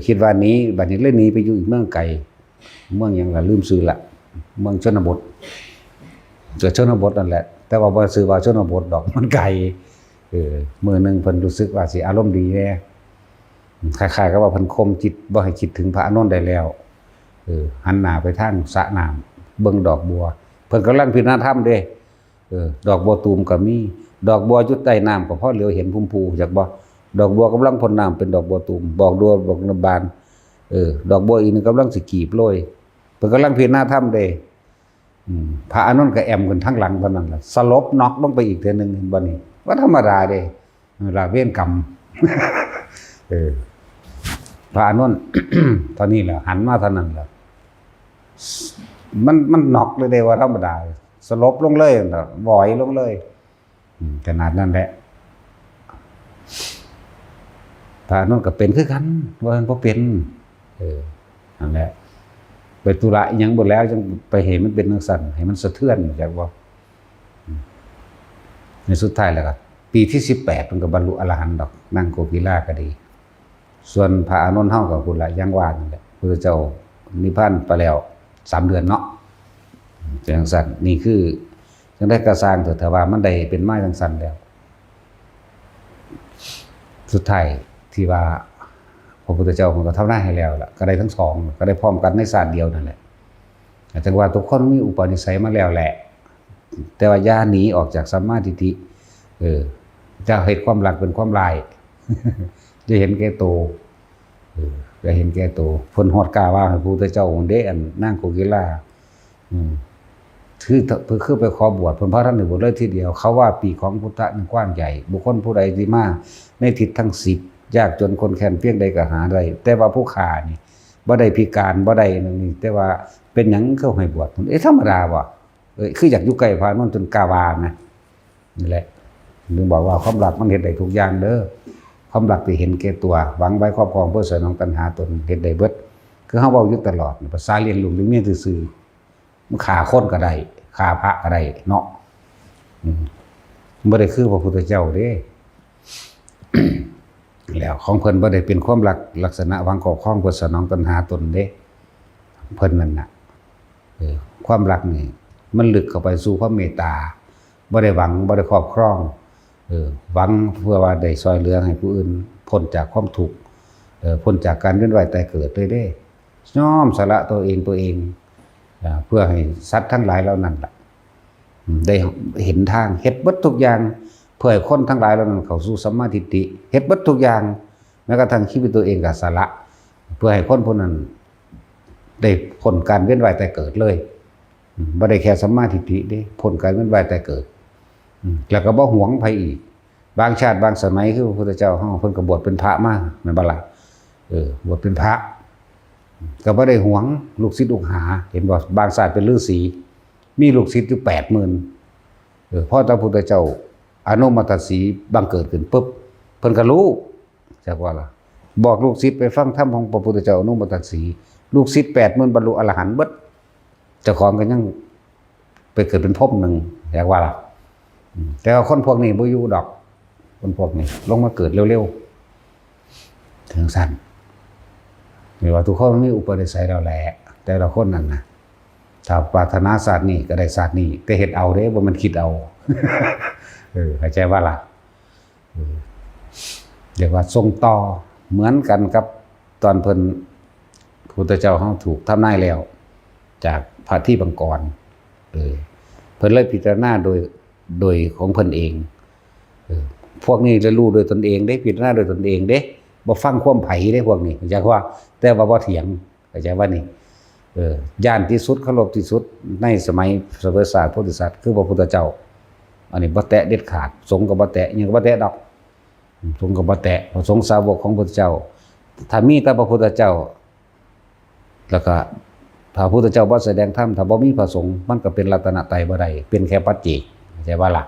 คิดว่านี้บัดนี้เลยหนีไปอยู่อีกเมืองไกลเมืองหยังล่ะลืมชื่อละเมืองชนบทชนบทนั่นแหละแต่ว่าบ่ชื่อว่าชนบทดอกมันไกลมื้อนึงเพิ่นรู้สึกว่าสิอารมณ์ดีแน่คล้ายๆกับว่าเพิ่นคมจิตบ่ให้คิดถึงพระอานนท์ได้แล้วหันหน้าไปทางสระน้ำเบิ่งดอกบัวเพิ่นกำลังพิจารณาธรรมเด้ดอกบัวตูมก็มีดอกบัวอยู่ใต้น้ำก็พอเหลียวเห็นพุ่มพูจักบ่ดอกบัวกำลังพ่นน้ำเป็นดอกบัวตูมบอกดัวบอกน้ำบานดอกบัวอีกนึงกำลังสิกีบโรยเพิ่นกำลังพิจารณาธรรมเด้พระอานนท์ก็แอมกันทั้งหลังเท่านั้นล่ะสลบน็อกลงไปอีกเทื่อนึงบัดนี้ว่าธรรมดาเด้ลาเวรกรรม พระอานนท์ ตอนนี้แหละหันมาเท่านั้นแหละมันน็อกเลยเด้ว่าธรรมดาสลบลงเลยน่ะหวอยลงเลยขนาดนั้นแหละพระอานนท์ก็เป็นคือกันว่ามันบ่เป็นนั่นแหละไปธุระอีหยังบ่แล้วจังไปเห็นมันเป็นจังซั่นให้มันสะเทือนจักว่าในสุดท้ายแล้วก็ปีที่18มันก็บรรลุอรหันต์ดอกนั่งโกกีฬาก็ดีส่วนพระอานนท์เฮาก็พุ่นละยังว่านั่นแหละพระเจ้านิพพานไปแล้ว3 เดือนเนาะจังซั่นนี่คือจังได้กระสร้างเถิดแต่ว่ามันได้เป็นไม้จังซั่นแล้วสุดท้ายที่ว่าพระพุทธเจ้ามันก็ทำหน้าให้แล้วล่ะก็ได้ทั้งสองก็ได้พร้อมกันในศาสตร์เดียวนั่นแหละแต่ว่าทุกคนมีอุปนิสัยมาแล้วแหละแต่ว่าอย่าหนีออกจากสัมมาทิฏฐิจะเห็นความรักเป็นความลาย จะเห็นแก่โตจะเห็นแก่โตเพิ่นฮอดกล้าว่าให้พระพุทธเจ้าองค์เด้อันนั่งโกกีฬา คือไปขอบวชเพิ่นพระท่านได้บวชเลยทีเดียวเขาว่าปีของพุทธะนั้นกว้างใหญ่บุคคลผู้ใดที่มาในทิศทั้ง10ยากจนคนแค้นเพียงใดก็หาได้แต่ว่าผู้ฆ่านี่บ่ได้พิการบ่ได้นั่นนี่แต่ว่าเป็นหยังเขาให้บวชธรรมดาบ่คืออยากอยู่ใกล้พระนนท์จนกาวานะนี่แหละนึกบอกว่าความรักมันเฮ็ดได้ทุกอย่างเด้อความรักที่เห็นแก่ตัวหวังไว้ครอบครองเพื่อสนองตัณหาตนเฮ็ดได้เบิดคือเฮาเว้าอยู่ตลอดภาษาเรียนลูกเรียนเมียซื่อๆมันฆ่าคนก็ได้ฆ่าพระก็ได้เนาะบ่ได้คือพระพุทธเจ้าเด้ แล้วของเพิ่นบ่ได้เป็นความรักลักษณะหวังครอบครองเพื่อสนองตัณหาตนเด้เพิ่นนั่นน่ะความรักนี่มันลึกเข้าไปสู่ความเมตตาบ่ได้หวังบ่ได้ครอบครองหวังเพื่อว่าได้ช่วยเหลือให้ผู้อื่นพ้นจากความทุกข์พ้นจากการเวียนว่ายตายเกิดเลยเด้น้อมสละตัวเองเพื่อให้สัตว์ทั้งหลายเหล่านั้นล่ะได้เห็นทางเฮ็ดเบิดทุกอย่างเพื่อให้คนทั้งหลายเหล่านั้นเข้าสู่สัมมาทิฏฐิเฮ็ดเบิดทุกอย่างแม้กระทั่งชีวิตตัวเองก็สละเพื่อให้คนพวกนั้นได้พ้นการเวียนว่ายตายเกิดเลยบ่ได้แค่สัมมาทิฏฐิเด้พ้นการเวียนว่ายตายเกิดแล้วก็บ่หวงไผอีกบางชาติบางสมัยคือพระพุทธเจ้าเฮาเพิ่นก็บวชเป็นพระมาแม่นบ่ล่ะบวชเป็นพระก็บ่ได้หวงลูกศิษย์ลูกหาเห็นบ่บางชาติเป็นฤาษีมีลูกศิษย์อยู่ 80,000พอพระพุทธเจ้าอนุมัติสีบังเกิดขึ้นปุ๊บเพิ่นก็รู้จักว่าล่ะบอกลูกศิษย์ไปฟังธรรมของพระพุทธเจ้าอนุมัติสีลูกศิษย์ 80,000 บรรลุอรหันต์เบิดเจ้าของก็ยังไปเกิดเป็นภพหนึ่งจักว่าล่ะแต่ว่าคนพวกนี้บ่อยู่ดอกคนพวกนี้ลงมาเกิดเร็วๆถึงสั้นนี่ว่าทุกคนมีอุปนิสัยแล้วแหละแต่ละคนนั่นนะถ้าปรารถนาศาสตร์นี้ก็ได้ศาสตร์นี้แต่เฮ็ดเอาเด้บ่มันคิดเอาเข้าใจว่าล่ะเรียกว่าทรงต่อเหมือนกันกับตอนเพิ่นพุทธเจ้าเฮาถูกทำนายแล้วจากพระที่บังกรเพิ่นเลยพิจารณาโดยของเพิ่นเองพวกนี้จะรู้โดยตนเองได้พิจารณาโดยตนเองเด้บ่ฟังความไผได้พวกนี้เข้าใจว่าแต่ว่าบ่เถียงเข้าใจว่านี่ย่านที่สุดเคารพที่สุดในสมัยเสวยศาสตร์โพธิสัตว์คือพระพุทธเจ้าอันนี้บ่แตะเด็ดขาดสงฆ์ก็บ่แตะหยังก็บ่แตะดอกสงฆ์ก็บ่แตะพระสงฆ์สาวกของพระพุทธเจ้าถ้ามีแต่พระพุทธเจ้าแล้วก็พระพุทธเจ้าบ่แสดงธรรมถ้าบ่มีพระสงฆ์มันก็เป็นรัตนตรัยบ่ได้เป็นแค่ปัจเจกเข้าใจว่าล่ะ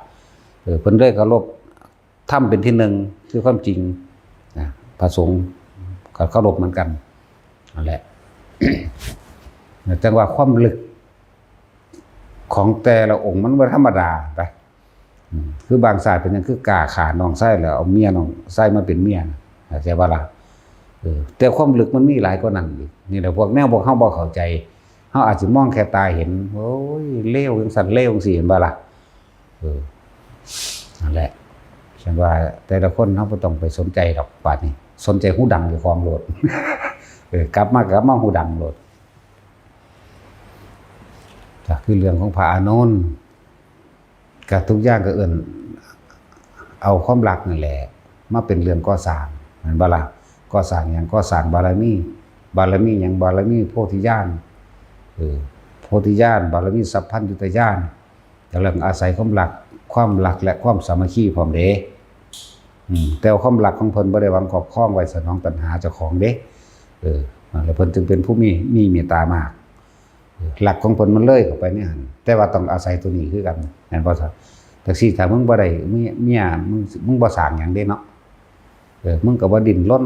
เพิ่นเลยเคารพธรรมเป็นที่หนึ่งคือความจริงนะพระสงฆ์ก็เคารพเหมือนกันนั่นแหละ จังว่าความลึกของแต่ละองค์มันบ่ธรรมดาไปคือบางศาสตร์เป็นอย่างคือกล้าฆ่าน้องไส้แล้วเอาเมียน้องไส้มาเป็นเมียเข้าใจว่าล่ะแต่ความลึกมันมีหลายกว่านั้นอีกนี่แหละพวกแนวพวกเฮาบ่เข้าใจเฮาอาจสิมองแค่ตาเห็นโอ้ยเลวจังซั่นเลวจังซี่เห็นบ่ล่ะนั่นแหละฉันว่าแต่ละคนเฮาบ่ต้องไปสนใจดอกปานนี้สนใจหูดังอยู่ของโลดกลับมาหูดังโลดก็คือเรื่องของพระอานนท์กับทุกอย่างก็เอาความรักนั่นแหละมาเป็นเรื่องก่อสร้างเหมือนบ่ล่ะก่อสร้างหยังก่อสร้างบารมีหยังบารมีโพธิญาณโพธิญาณบารมีสัพพัญญุตญาณแต่เรื่องอาศัยความรักและความสามัคคีพร้อมเด้แต่ความรักของเพิ่นบ่ได้หวังครอบครองไว้สนองตัณหาเจ้าของเด้แล้วเพิ่นจึงเป็นผู้มีเมตตามากหลักของเพิ่นมันเลยเข้าไปเนี่ยแต่ว่าต้องอาศัยตัวนี้คือกันแม่นบ่ซะแต่สิถ้ามึงบ่ได้เมียมึงบ่สร้างหยังเด้เนาะมึงก็บ่ดิ้นรน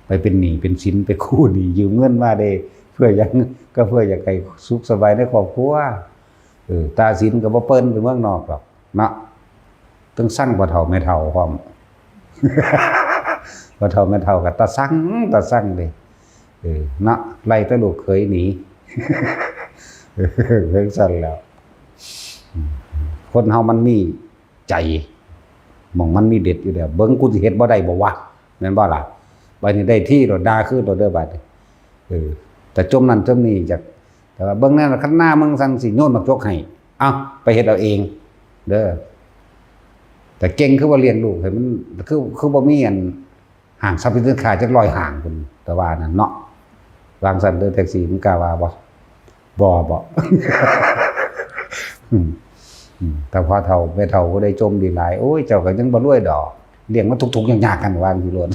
ไปเป็นหนี้เป็นสินไปกู้หนี้ยืมเงินมาได้เพื่อหยังก็เพื่ออยากให้สุขสบายในครอบครัวตาสินก็บ่เปิ้นไปเมืองนอกหรอกเนาะต้องสั่งบ่เฒ่าแม่เฒ่าพร้อม บ่เฒ่าแม่เฒ่าก็ตาสั่งเด้เนาะไล่ตะลูกเคยหนีเรื่องสั่นแล้วคนเฮามันมีใจมองมันมีเด็ดอยู่แล้วเบิ่งกูสิเฮ็ดบ่ได้บ่วะแม่นบ่ล่ะบัดนี้ได้ที่โดดด่าคือโดดเด้อบัดแต่จมนั่นจมนี่จักแต่ว่าเบิ่งนั่นคันหน้ามึงสั่งสิโยนบักจกให้เอ้าไปเฮ็ดเอาเองเด้อแต่เก่งคือว่าเลี้ยงลูกให้มันคือบ่มีอันห่างทรัพย์สินค้าจัก100ห่างพุ่นแต่ว่านั่นเนาะวางสั่นเด้อแท็กซี่มึงกล้าว่าบ่ แต่พอเฒ่าไปเฒ่าก็ได้จมดีหลายโอ้ยเจ้าก็ยังบ่รวยดอกเลี้ยงมันทุกๆยากๆกันวางอยู่โลด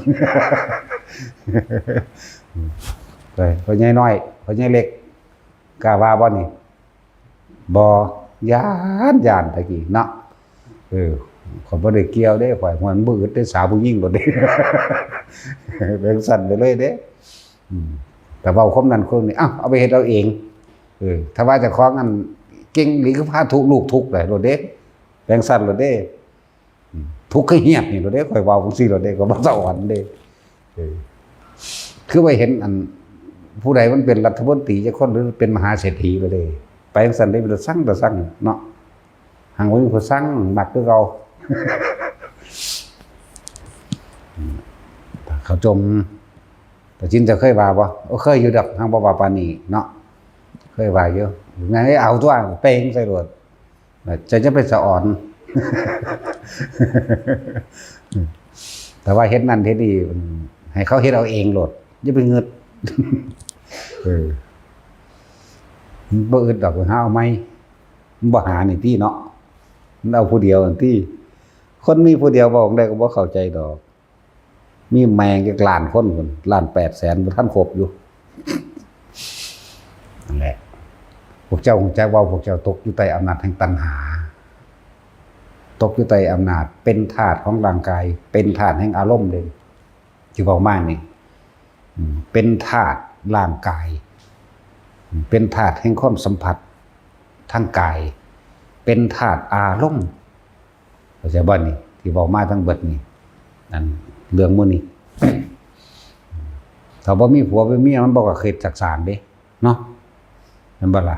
พอใหญ่น้อยพอใหญ่เล็กกล้าว่าบ่นี่บ่ย้านตะกี้เนาะข้อยบ่ได้เกี่ยวเด้ข้อยมันบ่อึดได้สาวผู้หญิงบ่ได้เป็นสั่นไปเลยเด้แต่เว้าคมนั้นคนนี้อ้าวเอาไปเฮ็ดเอาเองถ้าว่าเจ้าของอันเก่งหรือพาทุกลูกทุกได้โลดเด้แปลงสั่นโลดเด้ทุกข์ให้เหียบนี่โลดเด้ข้อยเว้าจังซี่โลดเด้ก็บ่สอนเด้คือว่าเห็นอันผู้ใดมันเป็นรัฐมนตรีจักคนหรือเป็นมหาเศรษฐีไปเลยไปจังซั่นได้บ่สั่งเนาะหังบ่มีผู้สั่งมักคือเก่าเขาจมแต่จินจะเคยว่าบ่เคยอยู่ดอกหังบ่ว่าปานนี้เนาะเคยว่าอยู่งั้นเอาตัวเป้งใส่รถจะไปสะอ่อนแต่ว่าเฮ็ดนั่นเฮ็ดนี่ให้เขาเฮ็ดเอาเองโลดอย่าไปเงิดบ่อึดดอกหาเอาไหมบ่หานี่ติเนาะมันเอาผู้เดียวนั่นติคนมีผู้เดียวบอกได้ก็บ่เข้าใจดอกมีแมงจักล้านคนพุ่นล้าน800,000บ่ทันครบอยู่นั่นแหละพวกเจ้าคงจักว่าพวกเจ้าตกอยู่ใต้อำนาจแห่งตัณหาตกอยู่ใต้อำนาจเป็นทาสของร่างกายเป็นทาสแห่งอารมณ์เด้ที่เว้ามานี่เป็นธาตุร่างกายเป็นธาตุแห่งความสัมผัสทางกายเป็นธาตุอารมณ์เข้าใจบ่นี่ที่บอกมาทั้งเบิดนี่นั่นเรื่องมื้อนี้ถ้าบ่มีผัวเป็นเมียมันบ่ก็เคยจักสร้างเด้เนาะแม่นบ่ล่ะ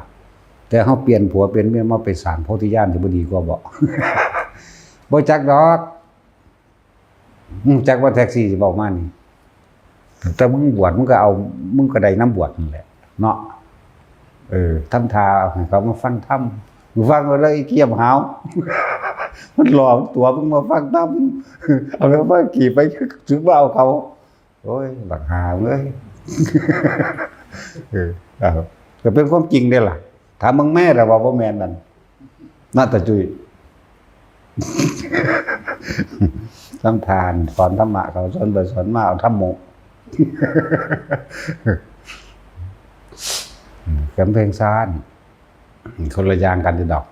แต่เฮาเปลี่ยนผัวเปลี่ยนเมียมาไปสร้างโพธิญาณสิบ่ดีกว่าบ่บ่จักดอกจักว่าแท็กซี่สิบอกมานี่แต่มึงบวชมึงก็เอามึงก็ได้น้ำบวชนั่นแหละเนาะทำทาให้เขามาฟังธรรมมึงฟังก็เลยเกียมหาวมันหลอกตัวมึงมาฟังธรรมเอาแล้วมาขี่ไปถึงว่าเอาเขาโอ้ยบักหาเอ้ยก็เป็นความจริงเด้ล่ะถามมึงแม่แต่ว่าบ่แม่นนั่นน่าตะจุยทำทานสอนธรรมะเขาสอนไปสอนมาเอาธรรมโมกันเพลงซ่านคนละอย่างกันที่ดอก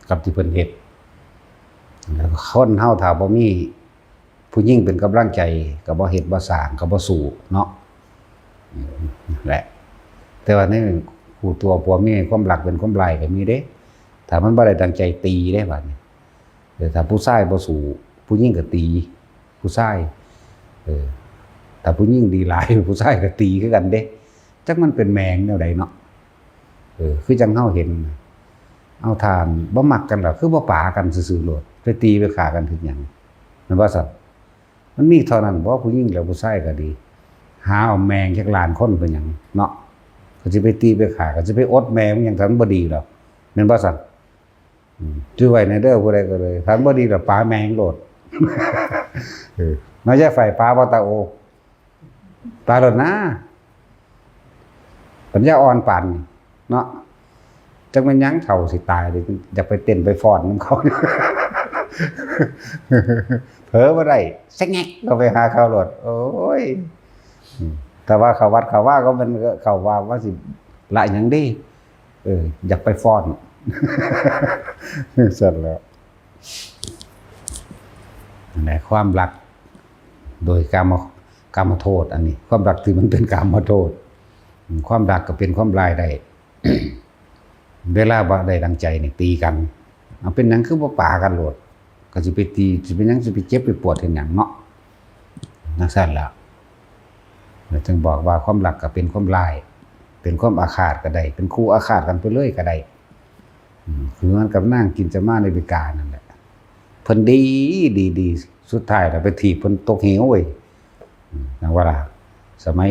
กับที่เพิ่นเฮ็ดคนเฮาถ้าบ่มีผู้หญิงเป็นกำลังใจก็บ่เฮ็ดบ่สร้างก็บ่สู้เนาะแหละแต่ว่าในคู่ตัวผัวเมียความรักเป็นความลายก็มีเด้ถ้ามันบ่ได้ตั้งใจตีเด้บัดนี้แต่ถ้าผู้ชายบ่สู้ผู้หญิงก็ตีผู้ชายถ้าผู้หญิงดีหลายผู้ชายก็ตีคือกันเด้จักมันเป็นแมงแนวใดเนาะคือจังเฮาเห็นเอาทานบ่มักกันหรอกคือบ่ปากันซื่อๆโลดไปตีไปฆ่ากันถึงหยังมันว่าซั่นมันมีเท่านั้นบ่ผู้หญิงแล้วผู้ชายก็ดีหาเอาแมงจักล้านคนเป็นหยังเนาะก็สิไปตีไปฆ่าก็สิไปอดแมงอย่างนั้นบ่ดีดอกแม่นบ่ซั่นชื่อไว้ในเด้อผู้ใดก็เลยคันบ่ดีดอกปาแมงโลดน้อยแย่ไฟปาบ่ตาโอปาโลดนะปัญญาอ่อนปานเนาะจักแม่นหยังเฒ่าสิตายเลยอยากไปเต้นไปฟ้อนนำเขาเผลอบ่ได้สักแงกก็ไปหาเขาโลดโอ้ยแต่ว่าเขาวัดเขาว่าก็มันเขาว่าสิละหยังดีอยากไปฟ้อนเสร็จแล้วนั่นแหละความรักโดยกามโทษอันนี้ความรักที่มันเป็นกามโทษความรักก็เป็นความลายได้ เวลาบ่ได้ดังใจนี่ตีกันเอาเป็นหยังคือบ่ปากันโลดก็สิไปตีสิเป็นหยังสิไปเจ็บไปปวดเฮ็ดหยังเนาะจังซั่นล่ะแล้วจึงบอกว่าความรักก็เป็นความลายเป็นความอาฆาตก็ได้เป็นคู่อาฆาตกันไปเลยก็ได้คือมันกับนางกินจะมาในบิกานั่นแหละเพิ่นดีสุดท้ายแล้วไปถีบเพิ่นตกเหวเว้ยนังว่าล่ะสมัย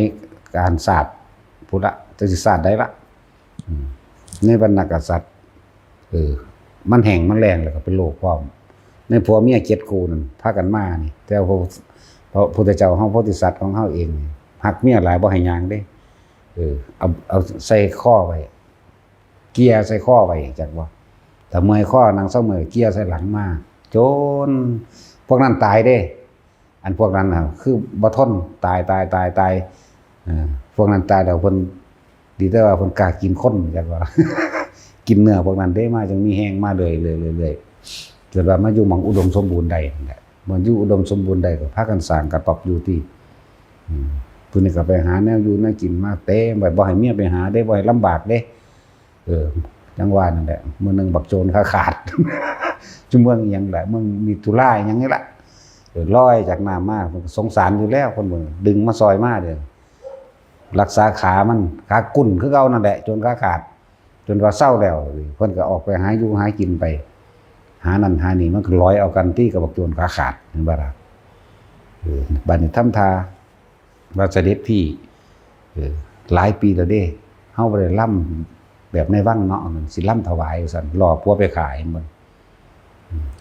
การศาสตร์พุทธะจะสิศาสตร์ได้ละในวรรณกษัตริย์มันแห้งมันแรงแล้วก็เป็นโรคพร้อมในผัวเมีย7คู่นั่นพากันมานี่แต่พระพุทธเจ้าเฮาโพธิสัตว์ของเฮาเองฮักเมียหลายบ่ให้ย่างเด้เอาใส่ข้อไว้เกียร์ใส่ข้อไว้จักว่า แต่เมื่อยข้อนั่งเศร้าเมื่อยเกียร์ใส่หลังมาจนพวกนั้นตายเด้อันพวกนั้นน่ะคือบ่ทนตายพวกนั้นตายแล้วเพิ่นดีแต่ว่าเพิ่นกล้ากินคนจักว่า กินเนื้อพวกนั้นได้มาจังมีแห้งมาเลยจนว่ามาอยู่หม่องอุดมสมบูรณ์ได้นั่นแหละมันอยู่อุดมสมบูรณ์ได้ก็พากันสร้างกระต๊อบอยู่ที่ผู้นี้ก็ไปหาแนวอยู่แนวกินมาเต็มบ่ให้เมียไปหาได้บ่ให้ลำบากเด้จังว่านั่นแหละมื้อนึงบักโจรขาด จุเมืองอีหยังแหละเมืองมีธุระอีหยังนี่แหละลอยจากน้ำมาสงสารอยู่แล้วคนเมืองดึงมาซอยมาเด้อรักษาขามันขากุ่นคือเก่านั่นแหละจนขาขาดจนว่าเศร้าแล้วเพิ่นก็ออกไปหาอยู่หากินไปหานั่นหานี่มันก็ลอยเอากันที่กับบักโจรขาขาดเห็นบ่ล่ะบัดนี้ทำทาว่าเสด็จพี่หลายปีแล้วเด้เฮาบ่ได้ล่ำแบบในวังเนาะมันสิล่ำถวายซั่นรอผัวไปขายมัน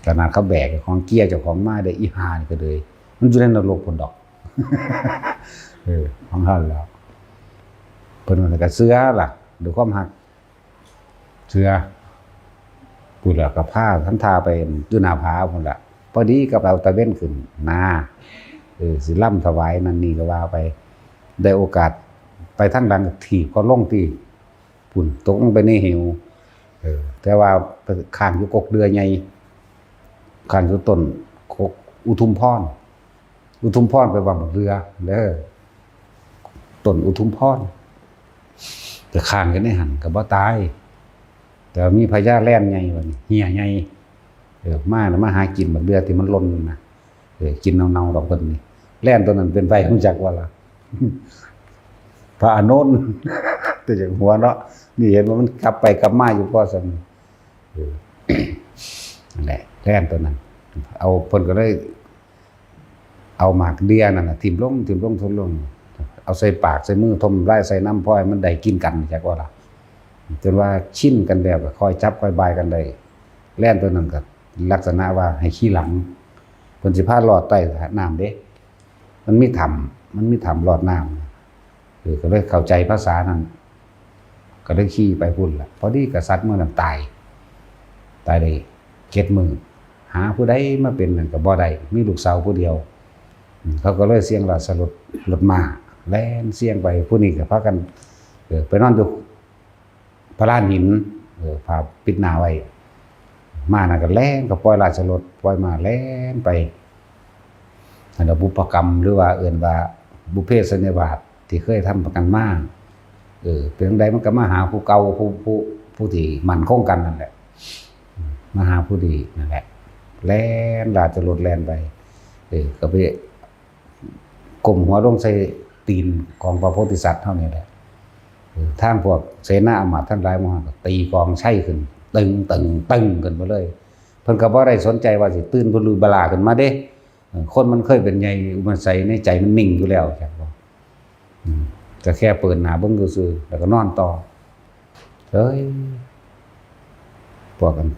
ขนาดเขาแบกของเกี้ยเจ้าของมาได้อีห่านี่ก็เลยมันอยู่ในนรกพุ่นดอกของเฮาแล้วเพิ่นว่าก็เสือล่ะด้วยความฮักเสือพูดแล้วก็พาทันทาไปอยู่หน้าผาพุ่นล่ะพอดีกับเอาตะเว้นขึ้นนาสิล่ำถวายนั่นนี่ก็ว่าไปได้โอกาสไปทางดังถีบก็ลงที่พุ่นตกลงไปในเหวแต่ว่าข้างอยู่กกเดือใหญ่ข้างอยู่ต้นกกอุทุมพรไปว่าเรือเด้อต้นอุทุมพรแต่ข้างกันได้หันก็บ่ตายแต่มีพญาแล่นใหญ่ว่านี่เหี้ยใหญ่มาหากินบักเรือที่มันล้นนะกินเน่าๆดอกเพิ่นนี่แล่นตัวนั้นเป็นไฟรู้จักว่าล่ะ พระอานนท์ แต่จากหัวเนาะนี่เห็นว่ามันกลับไปกลับมาอยู่พอซั่นนั่นแหละแล่นตัวนั้นเอาเพิ่นก็เลยเอาหมากเดียนั่นน่ะทิ่มลงเอาใส่ปากใส่มือทมไล่ใส่น้ำพอยมันได้กินกันจักว่าล่ะจนว่าชินกันแล้วก็คอยจับคอยบายกันได้แล่นตัวนั้นก็ลักษณะว่าให้ขี้หลังเพิ่นสิพาลอดใต้น้ำเด้มันมีถ้ำลอดน้ำก็เลยเข้าใจภาษานั้นก็เลยขี่ไปพุ่นล่ะพอดีกษัตริย์เมื่อนั้นตายได้7 มื้อหาผู้ใดมาเป็นนั่นก็บ่ได้มีลูกสาวผู้เดียวเขาก็เลยเสียงราชรถม้าแล่นเสียงไปผู้นี้ก็พากันไปนอนอยู่พระลานหินพาปิดหน้าไว้มาน่ะก็แล่นก็ปล่อยราชรถปล่อยมาแล่นไปอันนั้นบุพกรรมหรือว่าเอิ้นว่าบุพเพสันนิวาสที่เคยทำประกันมาเป็นจังไดมันก็มาหาผู้เก่าผู้ที่มั่นคงกันนั่นแหละมาหาผู้ดีนั่นแหละแล่นราชรถแล่นไปก็ไปก้มหัวลงใส่ตีนของพระโพธิสัตว์เท่านี้แหละทางพวกเสนาอมาตย์ทั้งหลายมาก็ตีกองไช่ขึ้นตึงขึ้นมาเลยเพิ่นก็บ่ได้สนใจว่าสิตื่นผู้ลือบลาขึ้นมาเด้คนมันเคยเป็นใหญ่มันใส่ในใจมันนิ่งอยู่แล้วครับก็แค่เปิดหน้าเบิ่งซื่อๆแล้วก็นอนต่อพวกกัน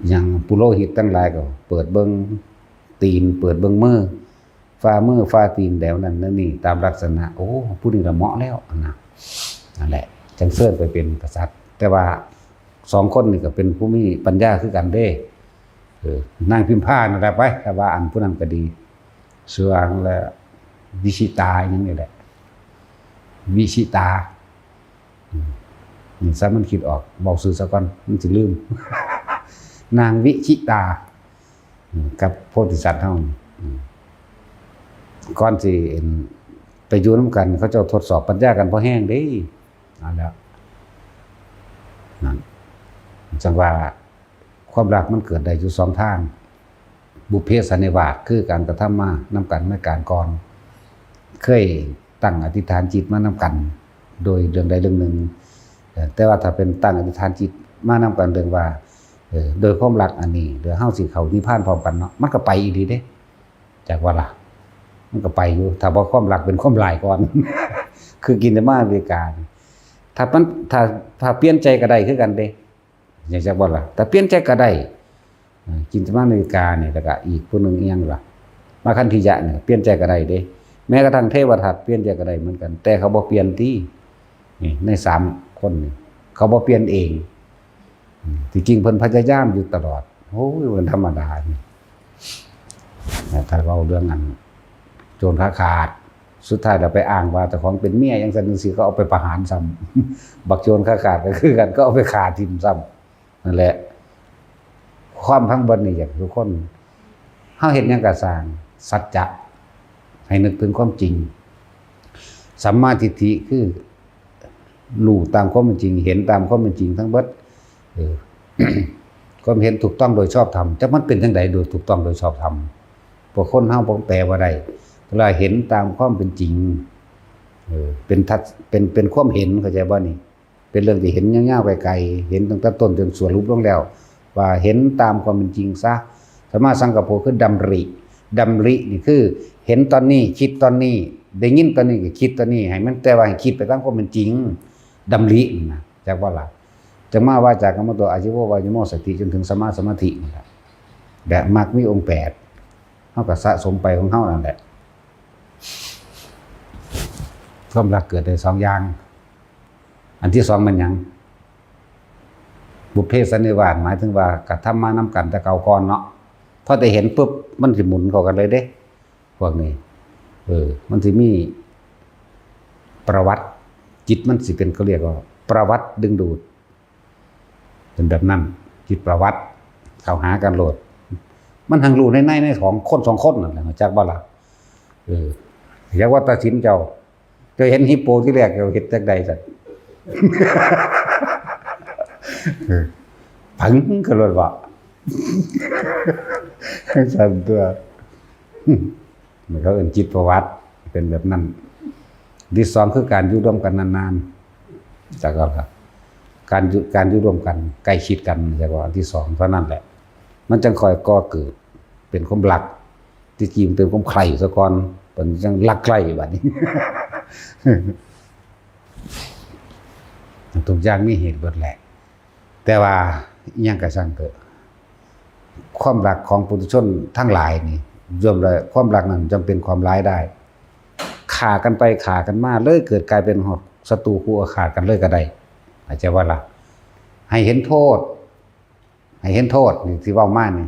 อย่างปุโรหิตทั้งหลายก็เปิดเบิ่งตีนเปิดเบิ่งมือฝ่าตีนแดวนั้นนั่นนี่ตามลักษณะโอ้ผู้นี้ละเหมาะแล้วนั่นแหละจังเซิ้นไปเป็นกษัตริย์แต่ว่า2 คนนี่ก็เป็นผู้มีปัญญาคือกันเด้นางพิมพานั่นแหละไปแต่ว่าอันผู้นั้นก็ดีเสืองและวิชิตาอย่างนี้แหละวิชิตานี่ซะมันคิดออกเว้าซื่อซะก่อนมันสิลืม นางวิชิตากับโพธิสัตว์เฮาก่อนสิไปอยู่นำกันเขาเจ้าทดสอบปัญญากันพอแห้งเด้นั่นแล้วนั่นจังว่าความรักมันเกิดได้อยู่2 ทางบุพเพสันนิวาสคือการกระทำมานำกันในการก่อนเคยตั้งอธิษฐานจิตมานำกันโดยเรื่องใดเรื่องหนึ่งแต่ว่าถ้าเป็นตั้งอธิษฐานจิตมานำกันเรื่องว่าโดยความรักอันนี้เดี๋ยวเฮาสิเข้านิพพานพร้อมกันเนาะมันก็ไปอีกดีเด้จากว่าล่ะมันก็ไปอยู่ถ้าบ่ความรักเป็นความหลายก่อน คือกินแต่มาอเมริกาถ้าเปลี่ยนใจก็ได้คือกันเด้อย่างจักบ่ล่ะแต่เปลี่ยนใจก็ได้กินแต่มาอเมริกาเนี่ยแล้วก็อีกผู้นึงอีหยังล่ะมาคันธิยะเนี่ยเปลี่ยนใจก็ได้เด้แม้กระทั่งเทวทัตเปลี่ยนใจก็ได้เหมือนกันแต่เขาบ่เปลี่ยนที่นี่ใน3 คนนี่เขาบ่เปลี่ยนเอง ที่จริงเพิ่นพยายามอยู่ตลอดโอ้ยมันธรรมดานี่ถ้าเราเรื่องนั้นโจรค้าขาดสุดท้ายเราไปอ้างว่าเจ้าของเป็นเมียอย่างซั่นจังซี่ก็เอาไปประหารซ้ำบักโจรค้าขาดก็คือกันก็เอาไปฆ่าทิ่มซ้ำนั่นแหละความทั้งเบิดนี่อย่างทุกคนเฮาเฮ็ดหยังก็สร้างสัจจะให้นึกถึงความจริงสัมมาทิฏฐิคือรู้ตามความเป็นจริงเห็นตามความเป็นจริงทั้งเบิดความเห็นถูกต้องโดยชอบธรรมจักมันเป็นจังไดโดยถูกต้องโดยชอบธรรมพวกคนเฮาบ่แปลว่าได้เวลาเห็นตามความเป็นจริงเป็นทัศเป็นความเห็นเข้าใจบ่นี่เป็นเรื่องที่เห็นยาวๆไกลๆเห็นตั้งแต่ต้นจนสรุปลงแล้วว่าเห็นตามความเป็นจริงซะสัมมาสังกัปโปคือดำรินี่คือเห็นตอนนี้คิดตอนนี้ได้ยินตอนนี้ก็คิดตอนนี้ให้มันแต่ว่าให้คิดไปตามความเป็นจริงดำรินะจักว่าล่ะจังมาว่าจากกรรมตัวอาชีวะวายโมสติจนถึงสมาสมาธินี่แหละแบบมรรคมีองค์8เฮาก็สะสมไปของเฮานั่นแหละความรักเกิดได้2อย่างอันที่2มันหยังบุพเพสันนิวาสหมายถึงว่ากระทำมานำกันแต่เก่าก่อนเนาะพอได้เห็นปุ๊บมันสิหมุนเข้ากันเลยเด้พวกนี้มันสิมีประวัติจิตมันสิเป็นเขาเรียกว่าประวัติดึงดูดเป็นแบบนั้นจิตประวัติเข้าหากันโลดมันหังรู้ในของคน2คนนั่นแหละจักบ่ล่ะอยากว่าตัดสินเจ้าเห็นฮิปโปที่แรกเจ้าเฮ็ดจักใดซั่นผังก็โลดว่าซั่นตัวมันเขาเอิ้นจิตประวัติเป็นแบบนั้นที่2คือการอยู่ร่วมกันนานๆจักว่าล่ะการอยู่ร่วมกันใกล้ชิดกันจักว่าที่2เท่านั้นแหละมันจึงค่อยก่อเกิดเป็นความรักที่จริงเป็นความใคร่ซะก่อนเป็นจังรักใคร่บัดนี้ทุกอย่างมีเหตุเบิดแหละแต่ว่าอิหยังก็ช่างเถอะความรักของปุถุชนทั้งหลายนี่รวมแล้วความรักนั้นจำเป็นความร้ายได้ฆ่ากันไปฆ่ากันมาเลยเกิดกลายเป็นศัตรูคู่อาฆาตกันเลยก็ได้อาจจะว่าล่ะให้เห็นโทษนี่ที่เว้ามานี่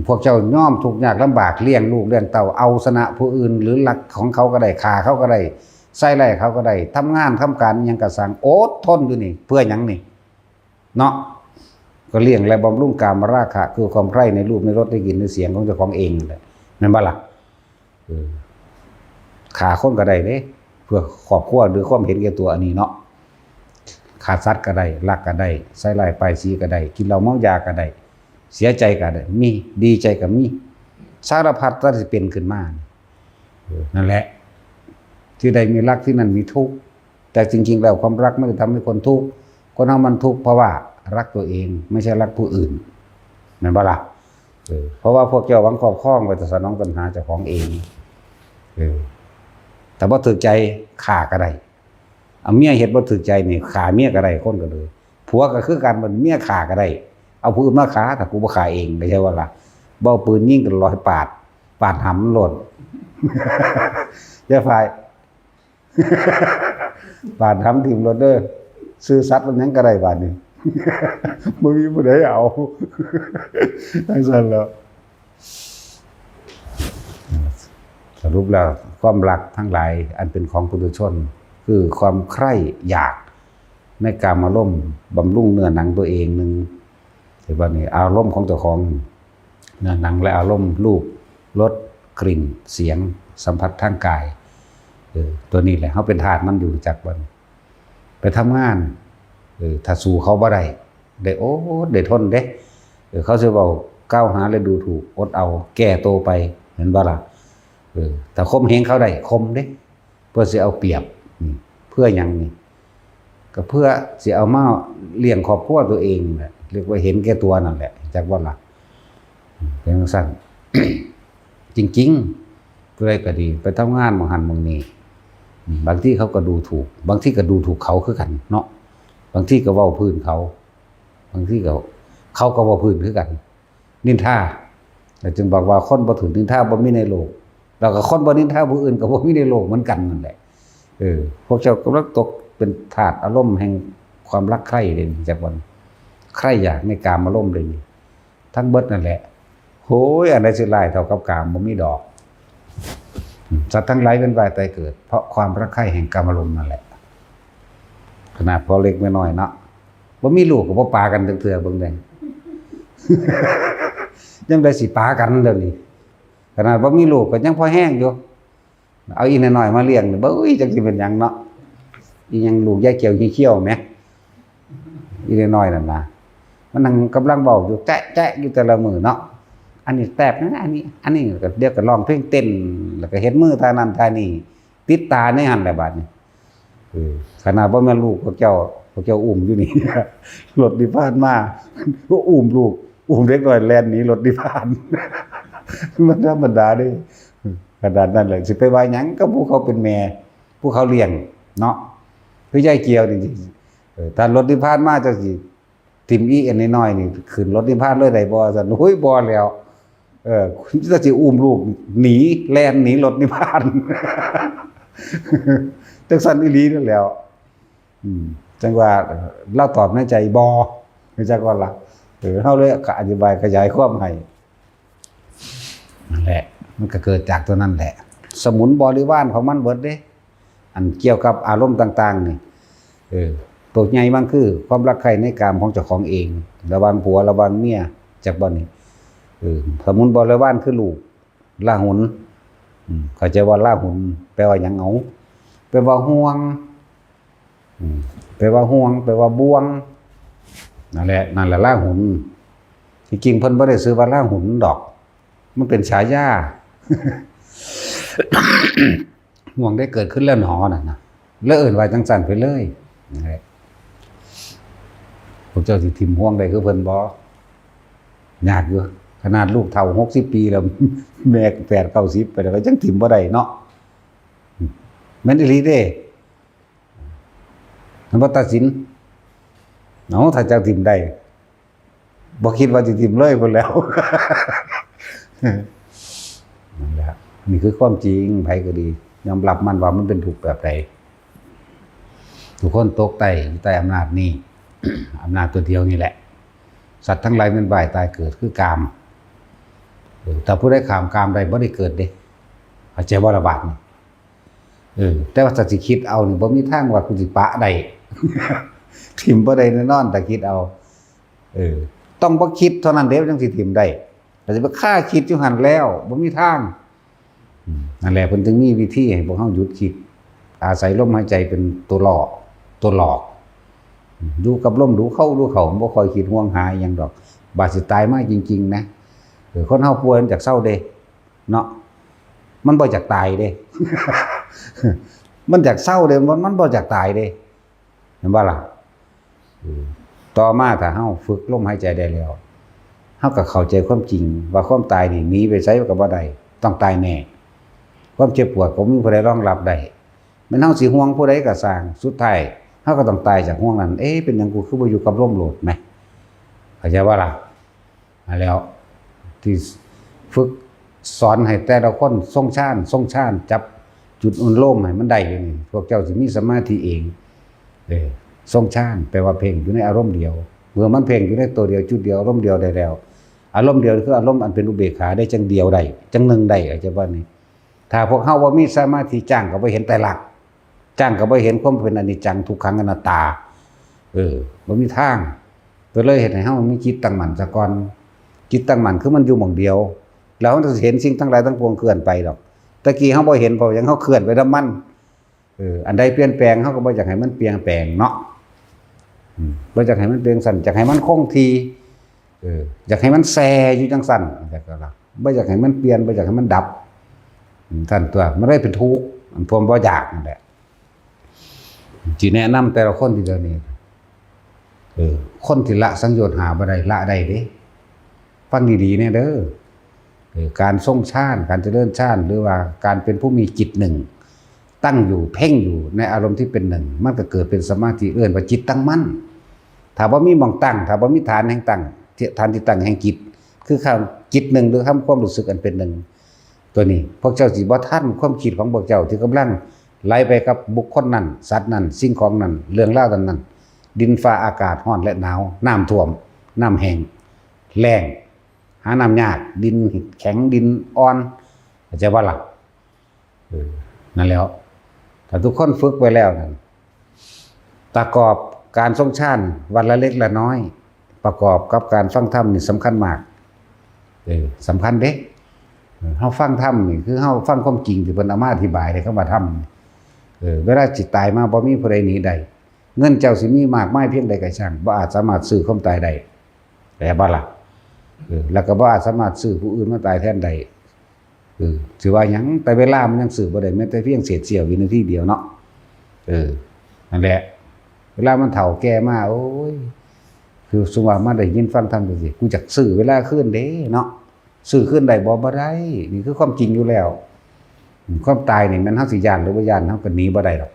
พวกเจ้าย่อมทุกข์ยากลำบากเลี้ยงลูกเลี้ยงเต้าเอาชนะผู้อื่นหรือรักของเขาก็ได้ฆ่าเขาก็ได้ใส่ร้ายเขาก็ได้ทำงานทำการหยังก็สั่งอดทนอยู่นี่เพื่อหยังนี่เนาะก็เลี้ยงและบำรุงกามราคะคือความใคร่ในรูปในรสในกลิ่นในเสียงของเจ้าของเองนั่นแหละแม่นบ่ล่ะฆ่าคนก็ได้เด้เพื่อครอบครัวหรือความเห็นแก่ตัวอันนี้เนาะฆ่าสัตว์ก็ได้รักก็ได้ใส่ร้ายป้ายสีก็ได้กินเหล้าเมายาก็ได้เสียใจก็ได้มีดีใจก็มีสารพัดที่เป็นขึ้นมานั่นแหละที่ใดมีรักที่นั่นมีทุกข์แต่จริงๆแล้วความรักไม่ได้ทำให้คนทุกข์คนเฮามันทุกข์เพราะว่ารักตัวเองไม่ใช่รักผู้อื่นแม่นบ่ล่ะเพราะว่าพวกเจ้าหวังครอบครองไว้แต่สนองตัณหาเจ้าของเองแต่บ่ถูกใจฆ่าก็ได้เอาเมียเฮ็ดบ่ถูกใจนี่ฆ่าเมียก็ได้คนก็เลยผัวก็คือกันมันเมียฆ่าก็ได้เอาผู้อื่นมาฆ่าถ้ากูบ่ฆ่าเองได้ใช่ว่าล่ะบ่เอาปืนยิงกัน100ปาดหำโลดอย่าฝ่ายบาดทำทีมโรเดอร์ซื้อสัตว์มันยังก็ได้บาดนี้บ่มีผู้ใดเอาทั้งนั้นแล้วสรุปแล้วความรักทั้งหลายอันเป็นของปุถุชนคือความใคร่อยากในกามารมณ์บำรุงเนื้อหนังตัวเองนึงถือว่านี่อารมณ์ของเจ้าของเนื้อหนังและอารมณ์รูปรสกลิ่นเสียงสัมผัสทางกายตัวนี้แหละเขาเป็นทาสมันอยู่จากวันไปทำงานถ้าสู้เขาบ่ได้โอ้ได้ทนเด้เขาจะบอกก้าวหาและดูถูกอดเอาแก้โตไปเห็นบ่ล่ะแต่คมเหงเขาได้คมเด้เพื่อสิเอาเปรียบเพื่อหยังนี่ก็เพื่อสิเอามาเลี้ยงครอบครัวตัวเองแหละเรียกว่าเห็นแก่ตัวนั่นแหละจากว่าล่ะเป็นสั้น จริงๆก็เลยก็ดีไปทำงานบางหันบางนี้บางที่เขาก็ดูถูกบางที่ก็ดูถูกเขาคือกันเนาะบางที่ก็เว้าพื้นเขาบางที่ก็เขาก็เว้าพื้นคือกันนินทาแต่จึงบอกว่าคนบ่ถูกนินทาบ่มีในโลกแล้วก็คนบ่นินทาผู้อื่นก็บ่มีในโลกเหมือนกันนั่นแหละพวกเจ้ากำลังตกเป็นทาสอารมณ์แห่งความรักใคร่เด่นจากวัน ใครอยากในกามารมณ์เลยทั้งเบิดนั่นแหละโหยอันใดสิหลายเท่ากับกามบ่มีดอกสัตว์ทั้งหลายเป็นวายตายเกิดเพราะความรักใคร่แห่งกามารมณ์นั่นแหละขนาดพอเล็กไม่น้อยเนาะบ่มีลูกก็บ่ปากันเถื่อเบิ่งได้ ยังได้สิปากันเดี๋ยวนี้ขนาดบ่มีลูกก็ยังพอแห้งอยู่เอาอีน้อยๆมาเลี้ยงเบ้ยจังสิเป็นหยังเนาะอีหยังลูกยายเกี่ยวขี้เขี้ยวแหมอีน้อยๆนั่นน่ะมันนั่งกำลังเว้าอยู่แจ๊ะๆอยู่แต่ละมื้อเนาะอันนี้แตบนะอันนี้ก็เดี๋ยวก็ร้องเพลงเต้นแล้วก็เฮ็ดมือท่านั้นท่านี้ติดตาในหั่นแหละบัดนี้ขนาดบ่แม่นลูกพวกเจ้าอุ้มอยู่นี่ รถดิพานมาก็อุ้มลูกอุ้มเด็กน้อยแล่นหนีรถดิพาน มันธรรมดาเด้ขนาดนั้นเลยสิไปว่าหยังก็ผู้เขาเป็นแม่ผู้เขาเลี้ยงเนาะคือยายเกียวจริงๆถ้ารถดิพานมาจังสิทิ่มอีอันน้อยๆนี่ขึ้นรถดิพานเลยได้บ่ซั่นโอ้ยบ่แล้วคุณจะสิอุ้มลูกหนีแล่นหนีรถดิพาน จังซั่นอีหลีนั่นแล้วจังว่าเราตอบในใจบ่จังว่าล่ะเฮาเลยอธิบายขยายความให้นั่นแหละมันก็เกิดจากตัวนั้นแหละสมุนบริวารของมันเบิดเด้อันเกี่ยวกับอารมณ์ต่างๆนี่ตัวใหญ่มันคือความรักใคร่ในกามของเจ้าของเองระหว่างผัวระหว่างเมียจากบ่นี้สมุนบริวารคือลูกล่าหุนเข้าใจว่าล่าหุนแปลว่าหยังเอาแปลว่าห่วงแปลว่าห่วงแปลว่าบ่วงนั่นแหละล่าหุนที่จริงเพิ่นบ่ได้ซื้อว่าล่าหุนดอกมันเป็นฉายา ห่วงได้เกิดขึ้นแล้วหนอน่ะนะแล้วเอิ้นว่าจังซั่นไปเลยนั่นแหละพวกเจ้าสิทิ่มห่วงได้คือเพิ่นบ่ยากอยู่ขนาดลูกเฒ่า60ปีแล้วแม่8 90ไปแล้วก็จังทิ่มบ่ได้เนาะแม่นอีหลีเด้มันบ่ตัดสินเนาะถ้าเจ้าทิ่มได้บ่คิดว่าสิทิ่มเลยพุ่นแล้ว นั่นแหละนี่คือความจริงไผก็ดียอมรับมันว่ามันเป็นทุกข์แบบใดทุกคนตกใต้อำนาจนี้ อำนาจตัวเดียวนี่แหละสัตว์ทั้งหลายมันบ่ายตายเกิดคือกามถ้าผู้ใดข้ามกามใดบ่ได้เกิดเด้เข้าใจบ่ระบาดนี่แต่ว่าถ้าสิคิดเอานี่บ่มีทางว่ากูสิปะได้ ทิ่มบ่ได้แน่นอนแต่คิดเอาต้องบ่คิดเท่านั้นเด้จังสิทิ่มได้แต่สิไปฆ่าคิดอยู่หั่นแล้วบ่มีทางนั่นแหละเพิ่นถึงมีวิธีให้พวกเฮาหยุดคิดอาศัยลมหายใจเป็นตัวหลอกดูกับลมดูเข้าบ่ค่อยคิดห่วงหาอิหยังดอกบาดสิตายมาจริงๆนะคนเฮาป่วยมันจากเศร้าเด้เนาะมันบ่จากตายเด้ มันจากเศร้าเด้มันบ่จากตายเด้เห็นบ่ล่ะต่อมาถ้าเฮาฝึกลมหายใจได้แล้วเฮาก็เข้าใจความจริงว่าความตายนี่หนีไปไสก็บ่ได้ต้องตายแน่ความเจ็บปวดก็มีผู้ใดรองรับได้แม่นเฮาสิห่วงผู้ใดก็สร้างสุดท้ายเฮาก็ต้องตายจากห่วงนั้นเป็นหยังกูคือบ่อยู่กับลมโลดแหมเข้าใจบ่ล่ะแล้วที่ฝึกสอนให้แต่ละคนทรงฌานจับจุดอุ่นโล่มให้มันได้นี่พวกเจ้าสิมีสมาธิเองทรงฌานแปลว่าเพ่งอยู่ในอารมณ์เดียวเมื่อมันเพ่งอยู่ในตัวเดียวจุดเดียวอารมณ์เดียวได้แล้วอารมณ์เดียวคืออารมณ์อันเป็นอุเบกขาได้จังเดียวได้จังหนึ่งได้เข้าใจบ่นี่ถ้าพวกเฮาบ่มีสมาธิจ้างก็บ่เห็นไตรลักษณ์จ้างก็บ่เห็นความเป็นอนิจจังทุกขังอนัตตาบ่มีทางก็เลยเฮ็ดให้เฮามีจิตตั้งมั่นซะก่อนจิตตั้งมั่นคือมันอยู่หม่องเดียวแล้วมันจะเห็นสิ่งทั้งหลายทั้งปวงเคลื่อนไปดอกตะกี้เฮาบ่เห็นเพราะหยังเฮาเคลื่อนไปนำมันอันใดเปลี่ยนแปลงเฮาก็บ่อยากให้มันเปลี่ยนแปลงเนาะบ่อยากให้มันเปลี่ยนสั่นอยากให้มันคงที่อยากให้มันแซ่อยู่จังสั่นจังก็ล่ะบ่อยากให้มันเปลี่ยนบ่อยากให้มันดับท่านตัวมันได้เป็นทุกข์ผมบ่อยากนั่นแหละสิแนะนำแต่ละคนที่เดี๋ยวนี้คนที่ละสังโยชน์หาบ่ได้ละได้เด้ฟังดีๆเนี่ยเด้อการทรงฌานการเจริญฌานหรือว่าการเป็นผู้มีจิตหนึ่งตั้งอยู่เพ่งอยู่ในอารมณ์ที่เป็นหนึ่งมันก็เกิดเป็นสมาธิว่าจิตตั้งมั่นถ้าบ่มีหม่องตั้งถ้าบ่มีฐานแห่งตั้งฐานที่ตั้งแห่งจิตคือคำจิตหนึ่งหรือความรู้สึกอันเป็นหนึ่งตัวนี้พวกเจ้าสิบ่ทันความคิดของพวกเจ้าที่กำลังไหลไปกับบุคคลนั้นสัตว์นั้นสิ่งของนั้นเรื่องราวนั้น ดินฟ้าอากาศร้อนและหนาวน้ำท่วมน้ำแห้งแล้งหาน้ำยากดินแข็งดินอ่อนเข้าใจว่าล่ะนั่นแล้วถ้าทุกคนฝึกไว้แล้วนั่นประกอบการทรงชาติวันละเล็กละน้อยประกอบกับการฟังธรรมนี่สำคัญมากสำคัญเด้เฮาฟังธรรมนี่คือเฮาฟังความจริงที่เพิ่นเอามาอธิบายให้เขามาทำเวลาจิตตายมาบ่มีผู้ใดหนีได้เงินเจ้าสิมีมากมายเพียงใดก็ช่างบ่อาจสามารถซื้อความตายได้แต่บ่ล่ะแล้วก็บ่อาจสามารถซื้อผู้อื่นมาตายแทนได้สิว่าหยังแต่เวลามันยังซื้อบ่ได้แม้แต่เพียงเศษเสี้ยววินาทีเดียวเนาะนั่นแหละเวลามันเฒ่าแก่มาโอ้ยคือสมมุติว่ามาได้ยินฟังธรรมจังซี่กูจักซื้อเวลาคืนเด้เนาะซื้อคืนได้บ่ได้นี่คือความจริงอยู่แล้วความตายนี่มันเฮาสิย้านหรือบ่ย้านเฮาก็หนีบ่ได้หรอก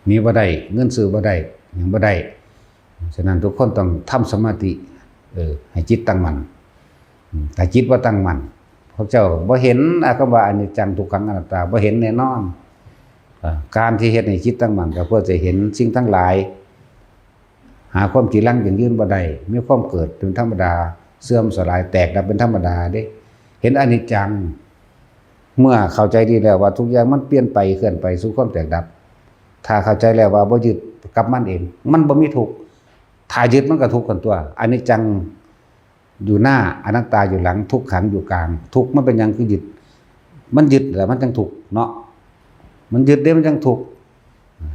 หนีบ่ได้เงินซื้อบ่ได้หยังบ่ได้ฉะนั้นทุกคนต้องทำสมาธิให้จิตตั้งมั่นถ้าจิตบ่ตั้งมั่นพระเจ้าบ่เห็นคำว่าอนิจจังทุกขังอนัตตาบ่เห็นแน่นอนการที่เฮ็ดให้จิตตั้งมั่นก็เพื่อจะเห็นสิ่งทั้งหลายหาความจีรังยั่งยืนบ่ได้มีความเกิดเป็นธรรมดาเสื่อมสลายแตกดับเป็นธรรมดาเด้เห็นอนิจจังเมื่อเข้าใจดีแล้วว่าทุกอย่างมันเปลี่ยนไปเคลื่อนไปสู่ความแตกดับถ้าเข้าใจแล้วว่าบ่ยึดกับมันเองมันบ่มีทุกข์ถ้ายึดมันก็ทุกข์กันตัวอนิจจังอยู่หน้าอนัตตาอยู่หลังทุกขังอยู่กลางทุกข์มันเป็นหยังคือยึดมันยึดแล้วมันจังทุกข์เนาะมันยึดเด้มันจังทุกข์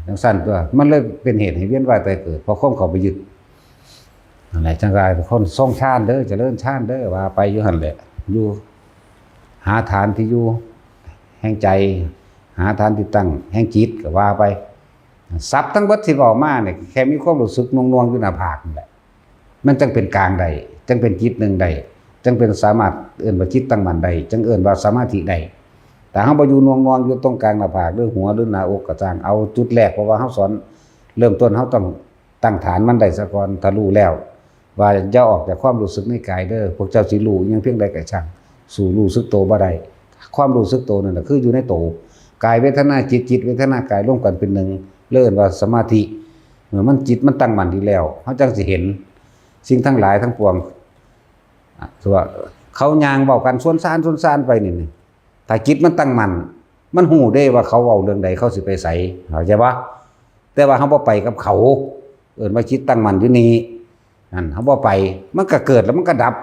จังซั่นตัวมันเลยเป็นเหตุให้เวียนว่ายตายเกิดเพราะความเข้าไปยึดอะไรจังไรคนทรงชาติเด้อเจริญชาติเด้อว่าไปอยู่หั่นแหละอยู่หาฐานที่อยู่แห่งใจหาฐานที่ตั้งแห่งจิตก็ว่าไปทรัพย์ทั้งหมดที่ออกมาเนี่ยแค่มีความรู้สึกนวงๆอยู่หน้าผากนั่นแหละมันจังเป็นกลางใดจังเป็นจิตหนึ่งใดจังเป็นสามารถเอื่นว่าจิตตั้งมั่นใดจังเอื่นว่าสมาธิใดแต่เฮาบ่อยู่นวงๆอยู่ตรงกลางหน้าผากหรือหัวหรือหน้าอกก็จ้างเอาจุดแรกเพราะว่าเฮาสอนเริ่มต้นเฮาต้องตั้งฐานมันได้ซะก่อนถ้ารู้แล้วว่าอย่าออกจากความรู้สึกในกายเด้อพวกเจ้าสิรู้ยังเพียงใดก็ช่างสู่รู้สึกโตบ่ได้ความรู้สึกโตนั่นน่ะคืออยู่ในโตกายเวทนาจิตจิตเวทนากายรวมกันเป็นหนึ่งเรียกว่าสมาธิเมื่อมันจิตมันตั้งมั่นดีแล้วเฮาจังสิเห็นสิ่งทั้งหลายทั้งปวงว่าเขาย่างเว้ากันสวนซานไปนี่ถ้าจิตมันตั้งมั่นมันฮู้ได้ว่าเขาเว้าเรื่องใดเขาสิไปไสเข้าใจบ่แต่ว่าเฮาบ่ไปกับเขาเอิ้นว่าจิตตั้งมั่นอยู่นี่นั่นเฮาบ่ไปมันก็เกิดแล้วมันก็ดับ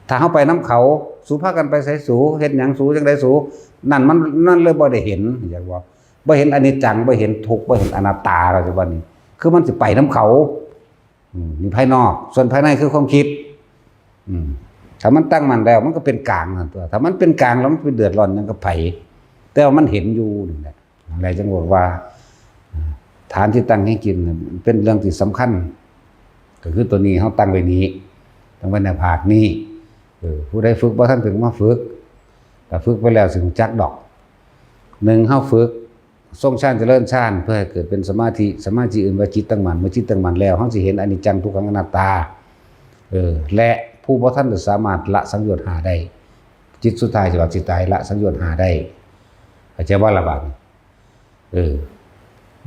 ถ้าเฮาไปนํเขาสู่พากันไปไสสู่เฮ็ดหยังสู่จังได๋สู่นั่นเลยบ่ได้เห็นอยากว่าบ่เห็นอนิจจังบ่เห็นทุกข์บ่เห็นอนัตตาก็สิว่านี่คือมันสิไปนํเขานี่ภายนอกส่วนภายในคือความคิดถ้ามันตั้งมั่นแล้วมันก็เป็นกลางนั่นตัวถ้ามันเป็นกลางแล้วมันเป็นเดือดร้อนหยังกับไผแต่ว่ามันเห็นอยู่นี่แหละอะไรจังบอกว่าฐานที่ตั้งให้กินเป็นเรื่องที่สำคัญก็คือตัวนี้เฮาตั้งไว้นี้ตั้งไว้ในภาคนี้ผู้ใดฝึกบ่ทันถึงมาฝึกแต่ฝึกไปแล้วสิรู้จักดอก1เฮาฝึกทรงฌานเจริญฌานเพื่อให้เกิดเป็นสมาธิอื่นว่าจิตตั้งมั่นเมื่อจิตตั้งมั่นแล้วเฮาสิเห็นอนิจจังทุกขังอนัตตาและผู้บ่ทันจะสามารถละสังโยชน์5ได้จิตสุดท้ายจะว่าจิตตายละสังโยชน์5ได้เข้าใจบ่ล่ะบาด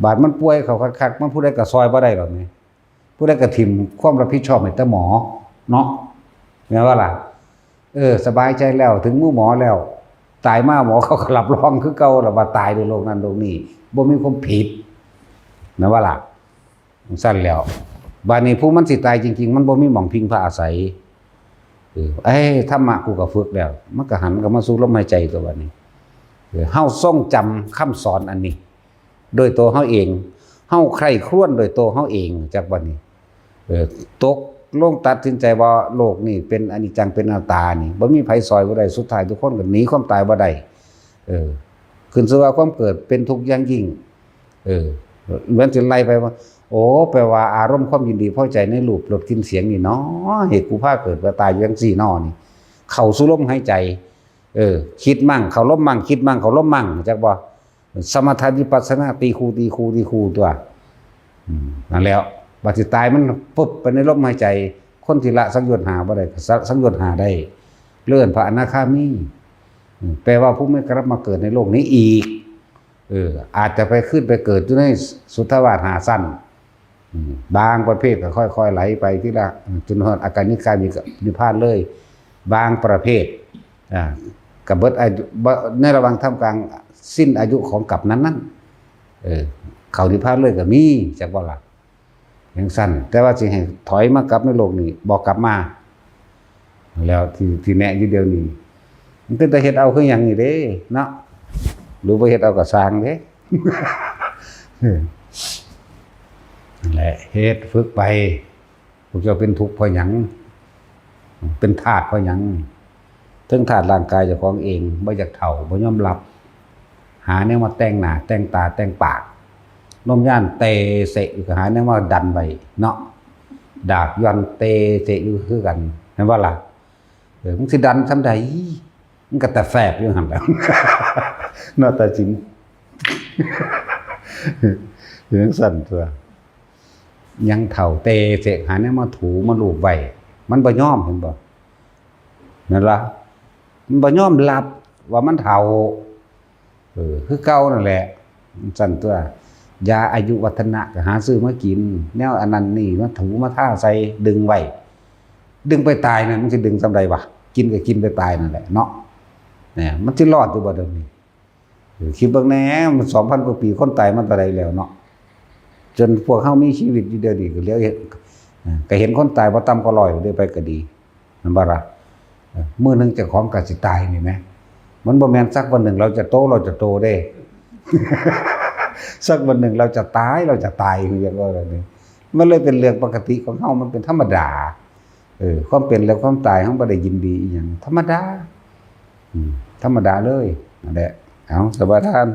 บาดมันป่วยเขาคักๆมันผู้ใดก็ซอยบ่ได้หรอกนี่ผู้ใดก็ทิ่มความรับผิดชอบให้แต่หมอเนาะแม่นว่าล่ะสบายใจแล้วถึงมือหมอแล้วตายมาหมอเขาก็รับรองคือเก่าแล้วว่าตายด้วยโรคนั้นโรคนี้บ่มีความผิดแม่นว่าล่ะสั้นแล้วบัดนี้ผู้มันสิตายจริงๆมันบ่มีหม่องพิงพระอาศัยธรรมะกูก็ฝึกแล้วมันก็หันก็มาสู่ลมหายใจตัวบัดนี้เฮาทรงจำคำสอนอันนี้โดยตัวเฮาเองเฮาใคร่ครวญโดยตัวเฮาเองจากบัดนี้ตกลงตัดสินใจว่าโลกนี่เป็นอนิจจังเป็นอนัตตานี่บ่มีไผซอยบ่ได้สุดท้ายทุกคนก็หนีความตายบ่ได้ขึ้นสู่ว่าความเกิดเป็นทุกข์อย่างยิ่งเหมือนสิไล่ไปว่าโอ้แปลว่าอารมณ์ความยินดีพอใจในรูปรสกลิ่นเสียงนี่เนาะเหตุกูพาเกิดว่าตายอยู่จังซี่เนาะนี่เข้าสู่ลมหายใจคิดมั่งเข้าลมมั่งคิดมั่งเข้าลมมั่งจักบ่สมถะวิปัสสนาตีคูตัวนั่นแล้วบัดสิตายมันปุ๊บไปในลมหายใจคนที่ละสังโยชน์5บ่ได้สังโยชน์5ได้เลื่อนพระอนาคามีแปลว่าผู้ไม่กลับมาเกิดในโลกนี้อีก อาจจะไปขึ้นไปเกิดอยู่ในสุทธวาสหาสั้นบางประเภทก็ค่อยๆไหลไปที่ละจนฮอดอาการนิกายมีนิพพานเลย บางประเภทกับเบิดอายุในระหว่างท่ามกลางสิ้นอายุของกับนั้นเขานิพพานเลยก็มีจักบ่ล่ะอย่างสั้นแต่ว่าสิให้ถอยมากลับในโลกนี้บอกกลับมาแล้วที่แนะอยู่เดียวนี้มันเป็นแต่เฮ็ดเอาคือหยังนี่เด้เนาะหรือบ่เฮ็ดเอาก็สร้างเด้ นั่นแหละเฮ็ดฝึกไปพวกเจ้าเป็นทุกข์เพราะหยังเป็นธาตุเพราะหยังถึงธาตุร่างกายเจ้าของเองบ่อยากเฒ่าบ่ยอมรับ หาแนวมาแต่งหน้าแต่งตาแต่งปากนมย่านเตเสะอยู่ก็หาแนวมาดันไว้เนาะดาบย้อนเตเสะอยู่คือกันเห็นบ่ล่ะมึงสิดันซำใดมันก็แต่แฝบอยู่หั่นแหล้ว เนาะแต่จริง เรื่องสั่นตัวยังเฒ่าเตเสะหาแนวมาถูมาลูบไว้มันบ่ยอมเห็นบ่นั่นล่ะมันบ่ยอมรับว่ามันเฒ่าคือเก่านั่นแหละสั่นตัวยาอายุวัฒนะก็หาซื้อมากินแนวอันนั้นนี่มาถูมาท่าใส่ดึงไว้ดึงไปตายนั่นมันสิดึงซำใดวะกินก็กินไปตายนั่นแหละเนาะเนี่ยมันสิรอดอยู่บ่เดี๋ยวนี้คิดเบิ่งแหน่มัน 2,000 กว่าปีคนตายมันเท่าใดแล้วเนาะจนพวกเฮามีชีวิตอยู่เดี๋ยวนี้ก็เหลียวเห็นก็เห็นคนตายบ่ต่ำกว่า100ได้ไปก็ดีมันบ่ล่ะมื้อนึงเจ้าของก็สิตายนี่แหมมันบ่แม่นสักวันหนึ่งเราจะโตเด้ สักวันหนึ่งเราจะตายคืออย่างว่าแบบนี้มันเลยเป็นเรื่องปกติของเฮามันเป็นธรรมดาความเป็นและความตายเฮาบ่ได้ยินดีอีหยังธรรมดาธรรมดาเลยนั่นแหละเอาสบายทาน